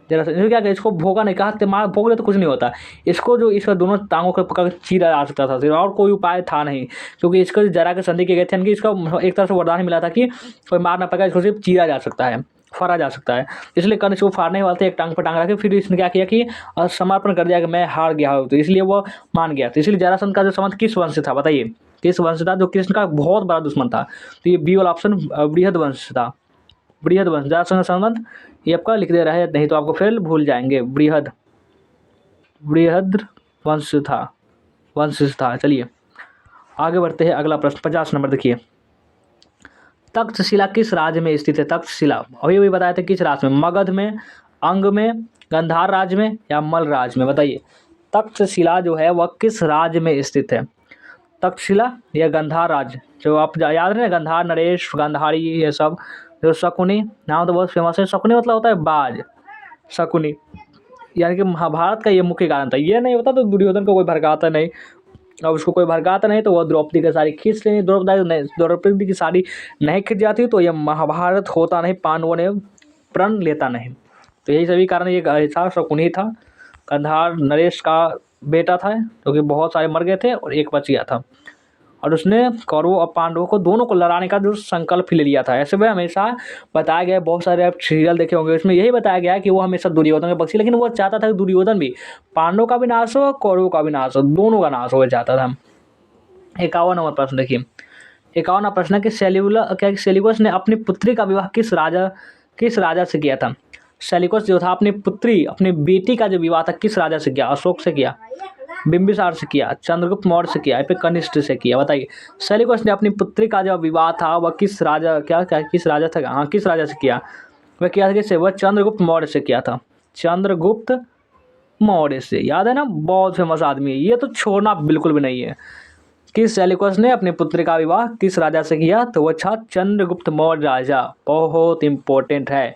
जरासंध क्या, इसको भोगा नहीं, कहा मार भोग ले तो कुछ नहीं होता। इसको जो इसका दोनों टांगों को पकड़ चीरा जा सकता था, और कोई उपाय था नहीं, क्योंकि इसको जरा के संधि के गए थे, इसका एक तरह से वरदान मिला था कि कोई मार ना पाएगा, इसको सिर्फ चीरा जा सकता है, फाड़ा जा सकता है। इसलिए कर्ण इसको फाड़ने वाले थे, एक टांग पर टांग रखे, फिर इसने क्या किया कि समर्पण कर दिया कि मैं हार गया हूँ, तो इसलिए वो मान गया। तो इसलिए जरासंध का जो संबंध किस वंश से था? बताइए किस वंश था, जो कृष्ण का बहुत बड़ा दुश्मन था? तो ये बी वाला ऑप्शन बृहद वंश था। बृहद वंश, जरासंध संबंध ये आपका लिख दे रहा है, नहीं तो आपको फिर भूल जाएंगे। बृहद, बृहद वंश था, वंश था। चलिए आगे बढ़ते हैं, अगला प्रश्न 50 नंबर देखिए। तक्षशिला किस राज्य में स्थित है? तक्षशिला अभी अभी बताए थे किस राज्य में? मगध में, अंग में, गांधार राज्य में या मल राज्य में? बताइए तक्षशिला जो है वह किस राज्य में स्थित है? तक्षशिला या गांधार राज्य? जो आप याद है ना, गांधार, नरेश, गांधारी, ये सब। जो शकुनी नाम तो बहुत फेमस है। शकुनी मतलब होता है बाज, शकुनी, यानी कि महाभारत का ये मुख्य कारण था। ये नहीं होता तो दुर्योधन को कोई भड़काता नहीं, अब उसको कोई भड़काता नहीं तो वह द्रौपदी की साड़ी खींच लेनी। द्रौपदी की साड़ी नहीं खींच जाती तो ये महाभारत होता नहीं, पांडवों ने प्रण लेता नहीं। तो यही सभी कारण ये था, शकुनी था, गांधार नरेश का बेटा था, क्योंकि बहुत सारे मर गए थे और एक बच गया था, और उसने कौरवों और पांडवों को दोनों को लड़ाने का जो संकल्प ले लिया था। ऐसे में हमेशा बताया गया है, बहुत सारे आप सीरियल देखे होंगे, इसमें यही बताया गया है कि वो हमेशा दुर्योधन के पक्षी, लेकिन वो चाहता था कि दुर्योधन भी, पांडवों का भी नाश हो, कौरवों का भी नाश हो, दोनों का नाश हो चाहता था। 51 नंबर प्रश्न देखिए। 51वां प्रश्न है कि सेल्यूकस ने अपनी पुत्री का विवाह किस राजा से किया था? सेल्यूकस जो था अपनी पुत्री, अपनी बेटी का जो विवाह था किस राजा से किया? अशोक से किया, बिंबिसार से किया, चंद्रगुप्त मौर्य से किया या फिर कनिष्ठ से किया? बताइए सेल्यूकस ने अपनी पुत्री का जो विवाह था वह किस राजा किस राजा था? हाँ, किस राजा से किया? वह किया था किससे? वह चंद्रगुप्त मौर्य से किया था, चंद्रगुप्त मौर्य से। याद है ना, बहुत फेमस आदमी है ये, तो छोड़ना बिल्कुल भी नहीं है। किस सेल्यूकस ने अपनी पुत्री का विवाह किस राजा से किया? तो वह था चंद्रगुप्त मौर्य राजा। बहुत इंपॉर्टेंट है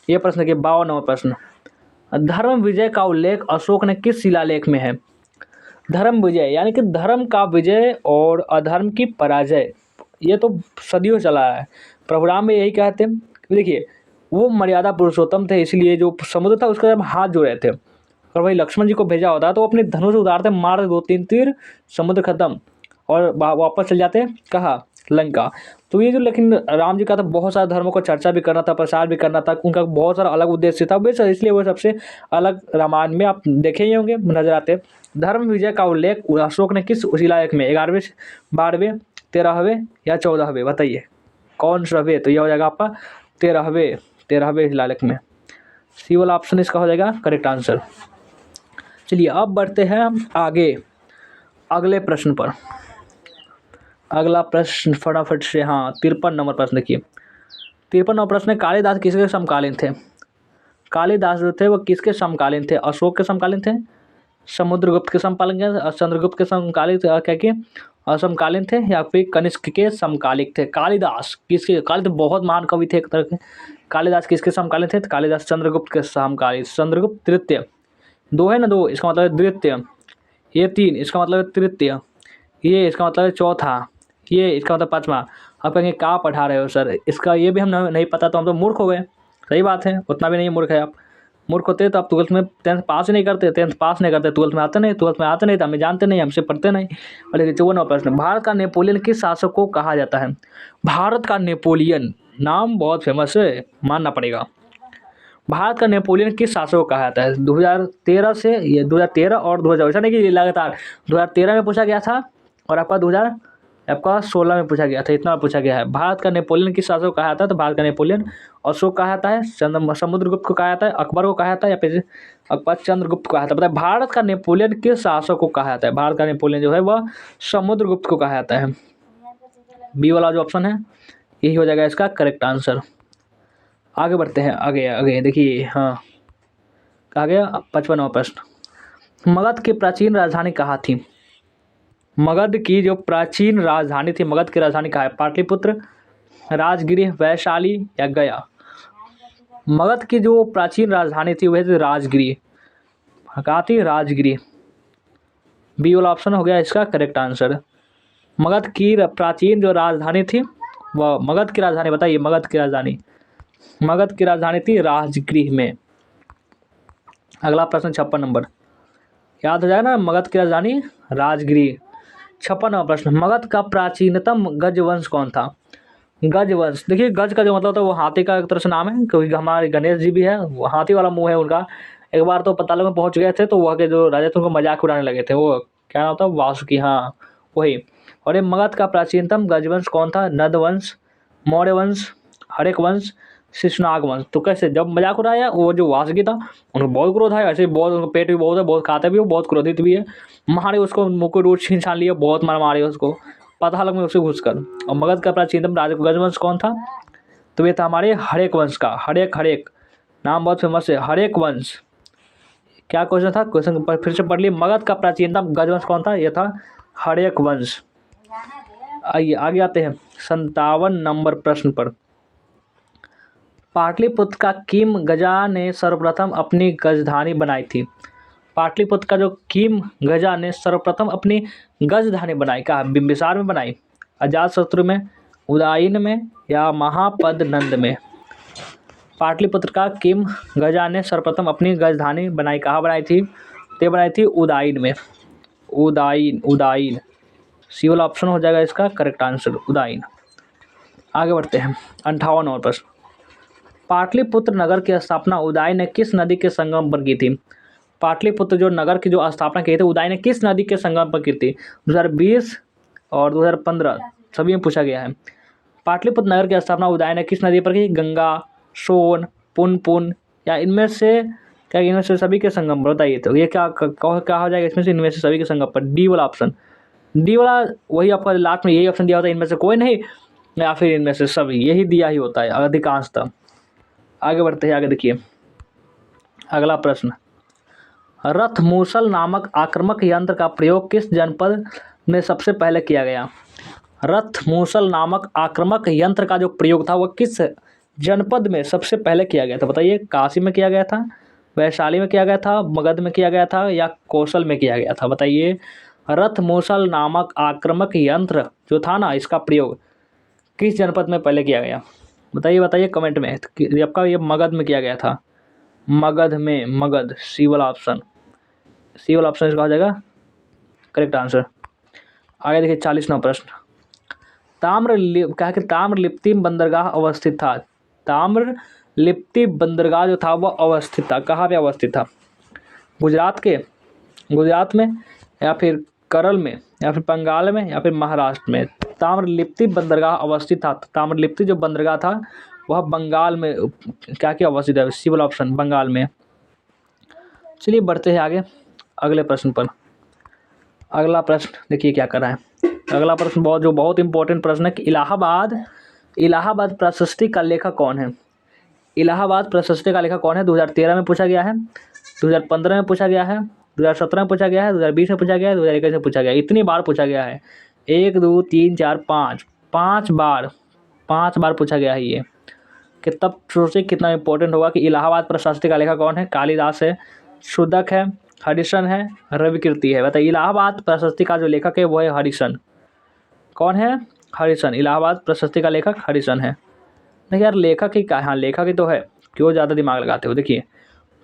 ये प्रश्न के। 52 नंबर प्रश्न, धर्म विजय का उल्लेख अशोक ने किस शिलालेख में है? धर्म विजय यानी कि धर्म का विजय और अधर्म की पराजय, ये तो सदियों चला है। प्रभु राम में यही कहते हैं। देखिए वो मर्यादा पुरुषोत्तम थे, इसलिए जो समुद्र था उसके हाथ जो रहे थे, और वही लक्ष्मण जी को भेजा होता तो अपने धनुष उतारते, मार 2-3 तीर, समुद्र खत्म, और वापस चल जाते कहाँ? लंका। तो ये जो, लेकिन राम जी का तो बहुत सारे धर्मों को चर्चा भी करना था, प्रसार भी करना था, उनका बहुत सारा अलग उद्देश्य था, वैसे इसलिए वो सबसे अलग रामायण में आप देखे ही होंगे नजर आते। धर्म विजय का उल्लेख अशोक ने किस शिलालेख में? 11वें, 12वें, 13वें या 14वें? बताइए कौन सा वे? तो यह हो जाएगा आपका 13वें शिलालेख में। सी वाला ऑप्शन इसका हो जाएगा करेक्ट आंसर। चलिए अब बढ़ते हैं हम आगे अगले प्रश्न पर। अगला प्रश्न फटाफट से, हाँ 53 नंबर प्रश्न देखिए। 53 नंबर प्रश्न है, कालिदास किसके समकालीन थे? कालिदास जो थे वो किसके समकालीन थे? अशोक के समकालीन थे, समुद्रगुप्त के समकालीन, चंद्रगुप्त के समकालीन क्या के समकालीन थे, या फिर कनिष्क के समकालिक थे? कालिदास किसके? कालिदास बहुत महान कवि थे एक तरह के। कालिदास किसके समकालीन थे? तो कालिदास चंद्रगुप्त के समकालीन। चंद्रगुप्त तृतीय, दो है ना, दो इसका मतलब है द्वितीय, ये 3 इसका मतलब है तृतीय, ये इसका मतलब है चौथा, ये इसका मतलब 5वां। आप कहेंगे क्या पढ़ा रहे हो सर, इसका ये भी हम नहीं पता तो हम तो मूर्ख हो गए। सही बात है, उतना भी नहीं मूर्ख है आप। मूर्ख होते तो आप 12th में 10th पास ही नहीं करते, 10th पास नहीं करते, 12th में आते नहीं, 12th में आते नहीं तो हमें जानते नहीं, हमसे पढ़ते नहीं। और लेकिन 54वां प्रश्न, भारत का नेपोलियन किस शासक को कहा जाता है? भारत का नेपोलियन नाम बहुत फेमस है, मानना पड़ेगा। भारत का नेपोलियन किस शासक को कहा जाता है? 2013 से, ये 2013 और 2000, ऐसा नहीं कि लगातार 2013 में पूछा गया था और आपका 2016 में पूछा गया था, इतना पूछा गया है। भारत का नेपोलियन किस शासक को कहा जाता है? तो भारत का नेपोलियन अशोक कहा जाता है, समुद्रगुप्त को कहा जाता है, अकबर को कहा जाता है, या फिर अकबर चंद्रगुप्त को कहा जाता है? बताए भारत का नेपोलियन किस शासक को कहा जाता है? भारत का नेपोलियन जो है वह समुद्रगुप्त को कहा जाता है। बी वाला जो ऑप्शन है यही हो जाएगा इसका करेक्ट आंसर। आगे बढ़ते हैं, आगे देखिए, हाँ कहा गया 55वां प्रश्न, मगध की प्राचीन राजधानी कहाँ थी? मगध की जो प्राचीन राजधानी थी, मगध की राजधानी कहाँ है? पाटलिपुत्र, राजगिरी, वैशाली या गया? मगध की जो प्राचीन राजधानी थी वह थी राजगिरी। कहाँ थी? राजगिरी। बी वाला ऑप्शन हो गया इसका करेक्ट आंसर। मगध की प्राचीन जो राजधानी थी वह, मगध की राजधानी बताइए, मगध की राजधानी थी राजगृह में। अगला प्रश्न 56 नंबर, याद हो जाएगा ना, मगध की राजधानी राजगृह। 56वां प्रश्न, मगध का प्राचीनतम गजवंश कौन था? गजवंश, देखिए गज का जो मतलब होता है वो हाथी का एक तरह से नाम है, क्योंकि हमारे गणेश जी भी है, वो हाथी वाला मुंह है उनका। एक बार तो पाताल में पहुंच गए थे तो वह के जो राजा थे उनको मजाक उड़ाने लगे थे, वो क्या नाम था? वासुकी, हाँ वही। और ये मगध का प्राचीनतम गजवंश कौन था? नंदवंश, मौर्य वंश, हरेक वंश, शिशुनाग वंश। तो कैसे जब मजाक उड़ाया, वो जो वासुकी था उनको बहुत क्रोध है, ऐसे बहुत, उनको पेट भी बहुत है, बहुत खाते भी हो, बहुत क्रोधित भी है, मारे उसको, मुकुट छीन छान लिए, बहुत मार मारे उसको, पाताल में उसे घुसकर। और मगध का प्राचीनतम राजवंश कौन था? तो ये था हमारे हड़ेक वंश का। हड़ेक नाम बहुत फेमस है, हड़ेक वंश। क्या क्वेश्चन था? क्वेश्चन फिर से पढ़ लिए। मगध का प्राचीनतम गजवंश कौन था? यह था हड़ेक वंश। आइए आगे आते हैं 57 नंबर प्रश्न पर। पाटलिपुत्र का किम गजा ने सर्वप्रथम अपनी गजधानी बनाई थी? पाटलिपुत्र का जो किम गजा ने सर्वप्रथम अपनी गजधानी बनाई, कहा बिंबिसार में बनाई, अजातशत्रु में, उदयन में या महापद्नंद में? पाटलिपुत्र का किम गजा ने सर्वप्रथम अपनी गजधानी बनाई, कहाँ बनाई थी? तो बनाई थी उदयन में। उदयन सी वाला ऑप्शन हो जाएगा इसका करेक्ट आंसर, उदयन। आगे बढ़ते हैं 58 और प्रश्न। पाटलिपुत्र नगर की स्थापना उदयन ने किस नदी के संगम पर की थी? पाटलिपुत्र जो नगर की जो स्थापना की थी उदयन ने किस नदी के संगम पर की थी? 2020 और 2015 सभी में पूछा गया है। पाटलिपुत्र नगर की स्थापना उदयन ने किस नदी पर की? गंगा, सोन, पुनपुन या इनमें से क्या? इनमें से सभी के संगम पर। बताइए तो ये क्या हो जाएगा इसमें से? इनमें से सभी के संगम पर, डी वाला ऑप्शन। डी वाला वही आपका लास्ट में यही ऑप्शन दिया होता है, इनमें से कोई नहीं या फिर इनमें से सभी, यही दिया ही होता है अधिकांशतः। आगे बढ़ते हैं, आगे देखिए अगला प्रश्न। रथ मूसल नामक आक्रामक यंत्र का प्रयोग किस जनपद में सबसे पहले किया गया? रथ मूसल नामक आक्रामक यंत्र का जो प्रयोग था वह किस जनपद में सबसे पहले किया गया था? बताइए, काशी में किया गया था, वैशाली में किया गया था, मगध में किया गया था या कौशल में किया गया था? बताइए, रथ मूसल नामक आक्रामक यंत्र जो था ना, इसका प्रयोग किस जनपद में पहले किया गया? बताइए कमेंट में। आपका ये मगध में किया गया था, मगध में, मगध, सी वाला ऑप्शन इसका हो जाएगा करेक्ट आंसर। आगे देखिए 40वां प्रश्न। ताम्रलिप्ति बंदरगाह अवस्थित था। ताम्रलिप्ति बंदरगाह जो था वह अवस्थित था, कहाँ पे अवस्थित था? गुजरात में या फिर केरल में या फिर बंगाल में या फिर महाराष्ट्र में? ताम्रलिप्ति बंदरगाह अवस्थित था। ताम्रलिप्ति जो बंदरगाह था वह बंगाल में क्या अवस्थित है? सी वाला ऑप्शन, बंगाल में। चलिए बढ़ते हैं आगे अगले प्रश्न पर। अगला प्रश्न देखिए क्या कर रहा है। अगला प्रश्न बहुत इंपॉर्टेंट प्रश्न है कि इलाहाबाद प्रशस्ति का लेखक कौन है? इलाहाबाद प्रशस्ति का लेखक कौन है? 2013 में पूछा गया है, 2015 में पूछा गया है, 2017 में पूछा गया है, 2020 में पूछा गया है, 2021 में पूछा गया है। इतनी बार पूछा गया है, 1 2 3 4 5 5 बार पूछा गया है ये। कि तब सोचिए कितना इंपॉर्टेंट होगा कि इलाहाबाद प्रशस्ति का लेखक कौन है? कालिदास है, शुदक है, हरिशन है, रविकीर्ति है। बताइए, इलाहाबाद प्रशस्ति का जो लेखक है वो है हरिशन। कौन है? हरिशन। इलाहाबाद प्रशस्ति का लेखक हरिशन है। देखिए यार लेखक ही का, हाँ लेखक ही तो है, क्यों ज़्यादा दिमाग लगाते हो। देखिए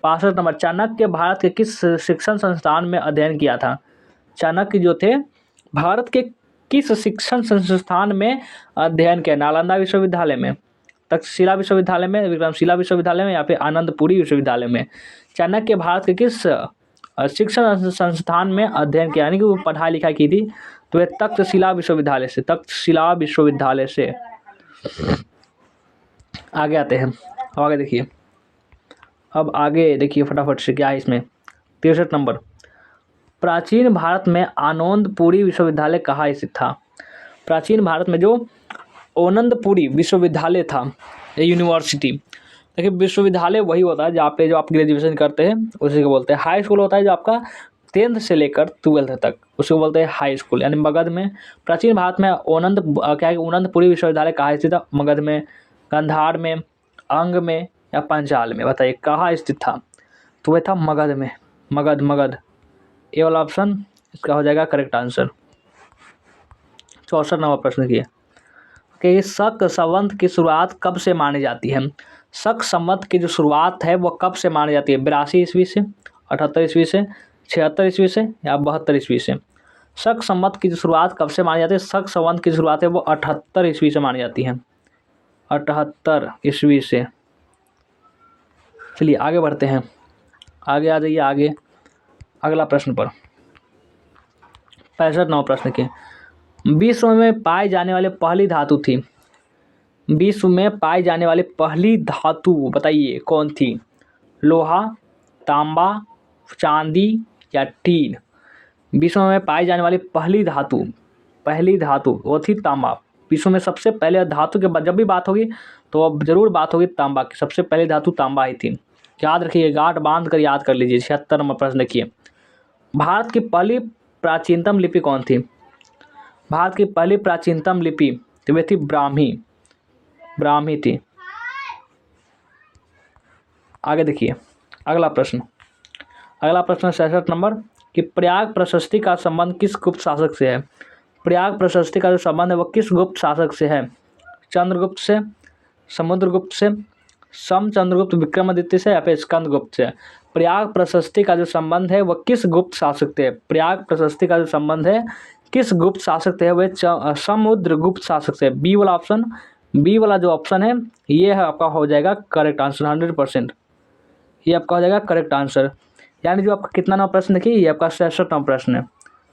65 नंबर। चाणक्य भारत के किस शिक्षण संस्थान में अध्ययन किया था? चाणक्य जो थे भारत के किस शिक्षण संस्थान में अध्ययन किया? नालंदा विश्वविद्यालय में, तक्षशिला विश्वविद्यालय में, विक्रमशिला विश्वविद्यालय में या फिर आनंदपुरी विश्वविद्यालय में? चाणक्य भारत के किस शिक्षण संस्थान में अध्ययन किया, यानी कि वो पढ़ाई लिखाई की थी? तो ये तक्षशिला विश्वविद्यालय से। आगे आते हैं, अब आगे देखिए फटाफट से क्या है इसमें। 63 नंबर। प्राचीन भारत में आनंदपुरी विश्वविद्यालय कहाँ स्थित था? प्राचीन भारत में जो आनंदपुरी विश्वविद्यालय था, ये यूनिवर्सिटी, देखिए विश्वविद्यालय वही होता है जहाँ पे जो आप ग्रेजुएशन करते हैं उसी को बोलते हैं। हाई स्कूल होता है जो आपका 10th से लेकर 12th तक, उसको बोलते हैं हाई स्कूल। यानी मगध में, प्राचीन भारत में आनंदपुरी विश्वविद्यालय कहाँ स्थित था? मगध में, गांधार में, अंग में या पंचाल में? बताइए कहाँ स्थित था? तो वह था मगध में, मगध। ए वाला ऑप्शन इसका हो जाएगा करेक्ट आंसर। 64 नंबर प्रश्न किए कि शक संवत की शुरुआत कब से मानी जाती है? शक संवत की जो शुरुआत है वो कब से मानी जाती है? 82 ईस्वी से, 78 ईस्वी से, 76 ईस्वी से या 72 ईस्वी से? शक संवत की जो शुरुआत कब से मानी जाती है? शक संवत की शुरुआत है वो 78 ईस्वी से मानी जाती है, 78 ईस्वी से। चलिए आगे बढ़ते हैं, आगे आ जाइए आगे अगला प्रश्न पर। 65 नंबर प्रश्न के विश्व में पाई जाने वाली पहली धातु थी? विश्व में पाई जाने वाली पहली धातु बताइए कौन थी? लोहा, तांबा, चांदी या टीन? विश्व में पाई जाने वाली पहली धातु पहली धातु वो थी तांबा। विश्व में सबसे पहले धातु के बाद जब भी बात होगी तो अब जरूर बात होगी तांबा की। सबसे पहली धातु तांबा ही थी। याद रखिए, गांठ बांध कर याद कर लीजिए। 76 नंबर प्रश्न देखिए, भारत की पहली प्राचीनतम लिपि कौन थी? भारत की पहली प्राचीनतम लिपि तो वे थी ब्राह्मी। ब्राह्मी थी। आगे देखिए अगला प्रश्न। अगला प्रश्न 66 नंबर कि प्रयाग प्रशस्ति का संबंध किस गुप्त शासक से है? प्रयाग प्रशस्ति का जो संबंध है वो किस गुप्त शासक से है? चंद्रगुप्त से, समुद्रगुप्त से, समचंद्रगुप्त विक्रमादित्य से या फिर स्कंदगुप्त से? प्रयाग प्रशस्ति का जो संबंध है वह किस गुप्त शासक से है? प्रयाग प्रशस्ति का जो संबंध है किस गुप्त शासक से है? वह समुद्रगुप्त शासक से। बी वाला ऑप्शन, बी वाला जो ऑप्शन है ये है आपका हो जाएगा करेक्ट आंसर 100%। ये आपका हो जाएगा करेक्ट आंसर। यानी जो आपका कितना नंबर प्रश्न देखिए, ये आपका 66 नंबर प्रश्न है।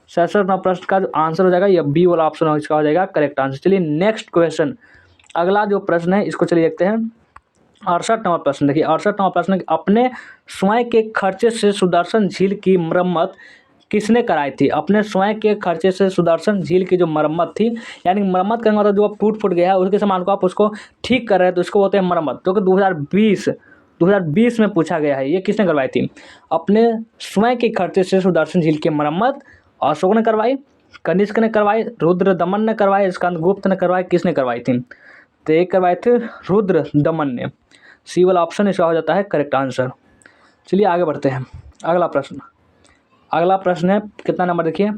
66 नंबर प्रश्न का जो आंसर हो जाएगा ये बी वाला ऑप्शन हो, इसका हो जाएगा करेक्ट आंसर। चलिए नेक्स्ट क्वेश्चन, अगला जो प्रश्न है इसको चलिए देखते हैं। 68 नंबर प्रश्न देखिए, 68 नंबर प्रश्न, अपने स्वयं के खर्चे से सुदर्शन झील की मरम्मत किसने कराई थी? अपने स्वयं के खर्चे से सुदर्शन झील की जो मरम्मत थी, यानी मरम्मत करने मतलब जो अब टूट फूट गया है उसके सामान को आप उसको ठीक कर रहे हैं तो उसको बोलते हैं मरम्मत। जो कि 2020 में पूछा गया है। ये किसने करवाई थी? अपने स्वयं के खर्चे से सुदर्शन झील की मरम्मत अशोक ने करवाई, कनिष्क ने करवाई, रुद्रदमन ने करवाई, स्कंदगुप्त ने करवाई, किसने करवाई थी? तो ये करवाए थे रुद्रदमन ने। सी वाला ऑप्शन इसका हो जाता है करेक्ट आंसर। चलिए आगे बढ़ते हैं। अगला प्रश्न, अगला प्रश्न है कितना नंबर देखिए,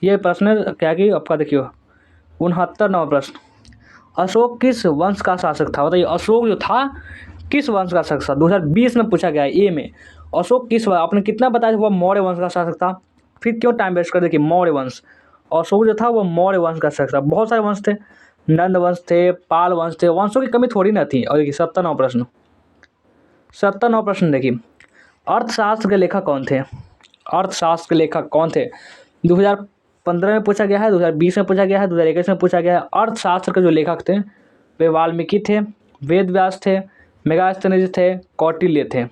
ये प्रश्न क्या कि आपका देखिए 69 नंबर प्रश्न, अशोक किस वंश का शासक था? बताइए अशोक जो था किस वंश का शासक था? 2020 में पूछा गया है ए में। अशोक किस, आपने कितना बताया हुआ मौर्य वंश का शासक था, फिर क्यों टाइम वेस्ट कर? देखिए मौर्य वंश, अशोक जो था वो मौर्य वंश का शासक था। बहुत सारे वंश थे, नंद वंश थे, पाल वंश थे, वंशों की कमी थोड़ी ना थी। और देखिए 97 प्रश्न, 97 प्रश्न देखिए, अर्थशास्त्र के लेखक कौन थे? अर्थशास्त्र के लेखक कौन थे? 2015 में पूछा गया है, 2020 में पूछा गया है, 2021 में पूछा गया है। अर्थशास्त्र के जो लेखक थे वे वाल्मीकि थे, वेद व्यास थे, मेगास्थनीज थे, कौटिल्य थे।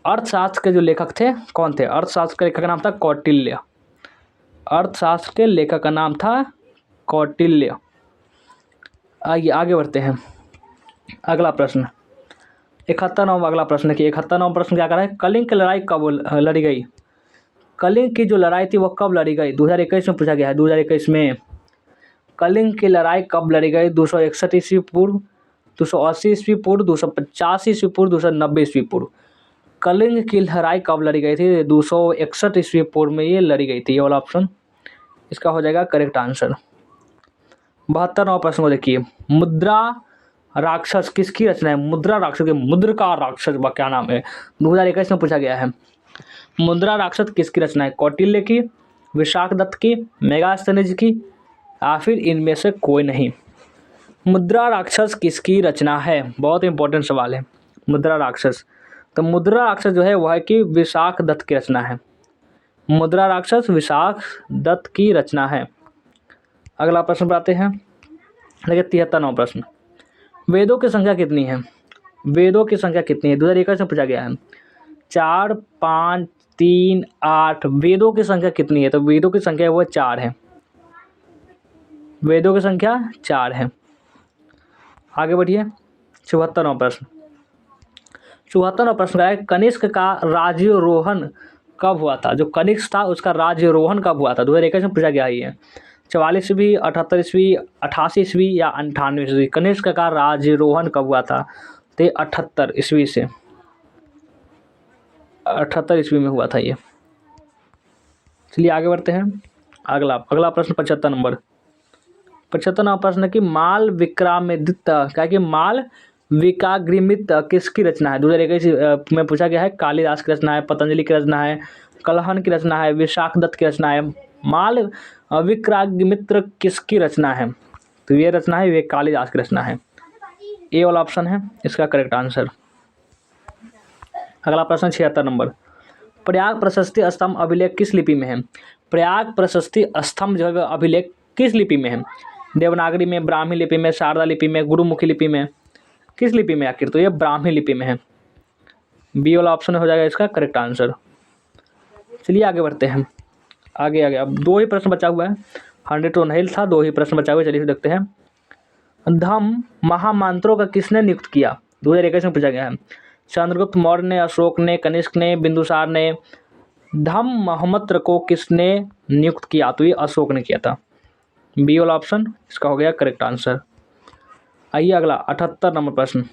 अर्थशास्त्र के जो लेखक थे कौन थे? अर्थशास्त्र के लेखक का नाम था कौटिल्य। अर्थशास्त्र के लेखक का नाम था कौटिल्य। आइए आगे बढ़ते हैं। अगला प्रश्न 71 अगला प्रश्न देखिए, 71 प्रश्न क्या कर रहा है? कलिंग की लड़ाई कब लड़ी गई? कलिंग की जो लड़ाई थी वो कब लड़ी गई? 2021 में पूछा गया है। 2021 में कलिंग की लड़ाई कब लड़ी गई? 261 ईस्वी पूर्व, 280 ईस्वी पूर्व, 285 ईस्वी पूर्व, 290 ईस्वी पूर्व। कलिंग की लड़ाई कब लड़ी गई थी? 261 ईस्वी पूर्व में ये लड़ी गई थी। ये वाला ऑप्शन इसका हो जाएगा करेक्ट आंसर। 72 प्रश्न को देखिए, मुद्रा राक्षस किसकी रचना है? मुद्रा राक्षस के, मुद्र का राक्षस का क्या नाम है? 2021 में पूछा गया है। मुद्रा राक्षस किसकी रचना है? कौटिल्य की, विशाखदत्त की, मेगास्थनीज की, या फिर इनमें से कोई नहीं? मुद्रा राक्षस किसकी रचना है? बहुत इंपॉर्टेंट सवाल है। मुद्रा राक्षस, तो मुद्रा राक्षस जो है वह है कि विशाखदत्त की रचना है। मुद्रा राक्षस विशाखदत्त की रचना है। अगला प्रश्न बताते हैं, देखिए 73 प्रश्न, वेदों की संख्या कितनी है? वेदों की संख्या कितनी है? 2021 में पूछा गया है। 4, 5, 3, 8 वेदों की संख्या कितनी है? तो वेदों की संख्या वो 4 है। वेदों की संख्या 4 है। आगे बढ़िए। 74 प्रश्न, 74 प्रश्न है, कनिष्क का राज्यारोहण कब हुआ था? जो कनिष्क था उसका राज्यारोहण कब हुआ था? 2021 में पूछा गया है। 44वीं, 78वीं, 88वीं या 98वीं ईस्वी? कनिष्क का राज्यारोहण कब हुआ था? तो 78 ईस्वी से, 78 ईस्वी में हुआ था ये। चलिए आगे बढ़ते हैं। अगला प्रश्न 75 नंबर, 75 नंबर प्रश्न कि माल विक्रामित्य, क्या कि माल विकाग्निमित्य किसकी रचना है? 2021 में पूछा गया है। कालिदास की रचना है, पतंजलि की रचना है, कलहन की रचना है, विशाखदत्त की रचना है। माल विक्राग्निमित्र किसकी रचना है? तो ये रचना है ये कालिदास की रचना है। ए वाला ऑप्शन है इसका करेक्ट आंसर। अगला प्रश्न 76 नंबर, प्रयाग प्रशस्ति स्तंभ अभिलेख किस लिपि में है? प्रयाग प्रशस्ति स्तंभ जो है अभिलेख किस लिपि में है? देवनागरी में, ब्राह्मी लिपि में, शारदा लिपि में, गुरुमुखी लिपि में? किस लिपि में आखिर? तो ये ब्राह्मी लिपि में है। बी वाला ऑप्शन हो जाएगा इसका करेक्ट आंसर। चलिए आगे बढ़ते हैं। आगे अब 2 ही प्रश्न बचा हुआ है। 100 तो नहीं था, 2 ही प्रश्न बचा हुए, चलिए देखते हैं। धम्म महामंत्रों का किसने नियुक्त किया? 2021 में पूछा गया है। चंद्रगुप्त मौर्य ने, अशोक ने, कनिष्क ने, बिंदुसार ने। धम्म महामंत्र को किसने नियुक्त किया? तो ये अशोक ने किया था। बी वाला ऑप्शन इसका हो गया करेक्ट आंसर। आइए अगला 78 नंबर प्रश्न।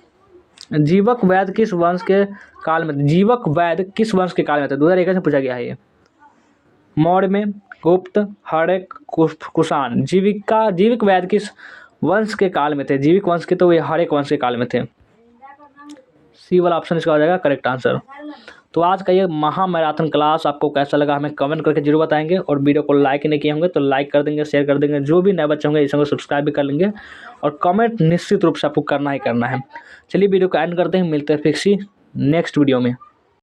जीवक वैद्य किस वंश के काल में थे? जीवक वैद्य किस वंश के काल में थे? 2021 में पूछा गया है ये। मौर्य में, गुप्त, हड़क, कुषाण। जीविक वैद्य किस वंश के काल में थे? जीविक वंश के तो ये हड़क वंश के काल में थे। सी वाला ऑप्शन इसका हो जाएगा करेक्ट आंसर। तो आज का ये महामैराथन क्लास आपको कैसा लगा हमें कमेंट करके जरूर बताएंगे, और वीडियो को लाइक नहीं किए होंगे तो लाइक कर देंगे, शेयर कर देंगे, जो भी नए बच्चे होंगे इसे सब्सक्राइब भी कर लेंगे, और कमेंट निश्चित रूप से आपको करना ही करना है। चलिए वीडियो को एंड करते हैं, मिलते हैं फिर नेक्स्ट वीडियो में।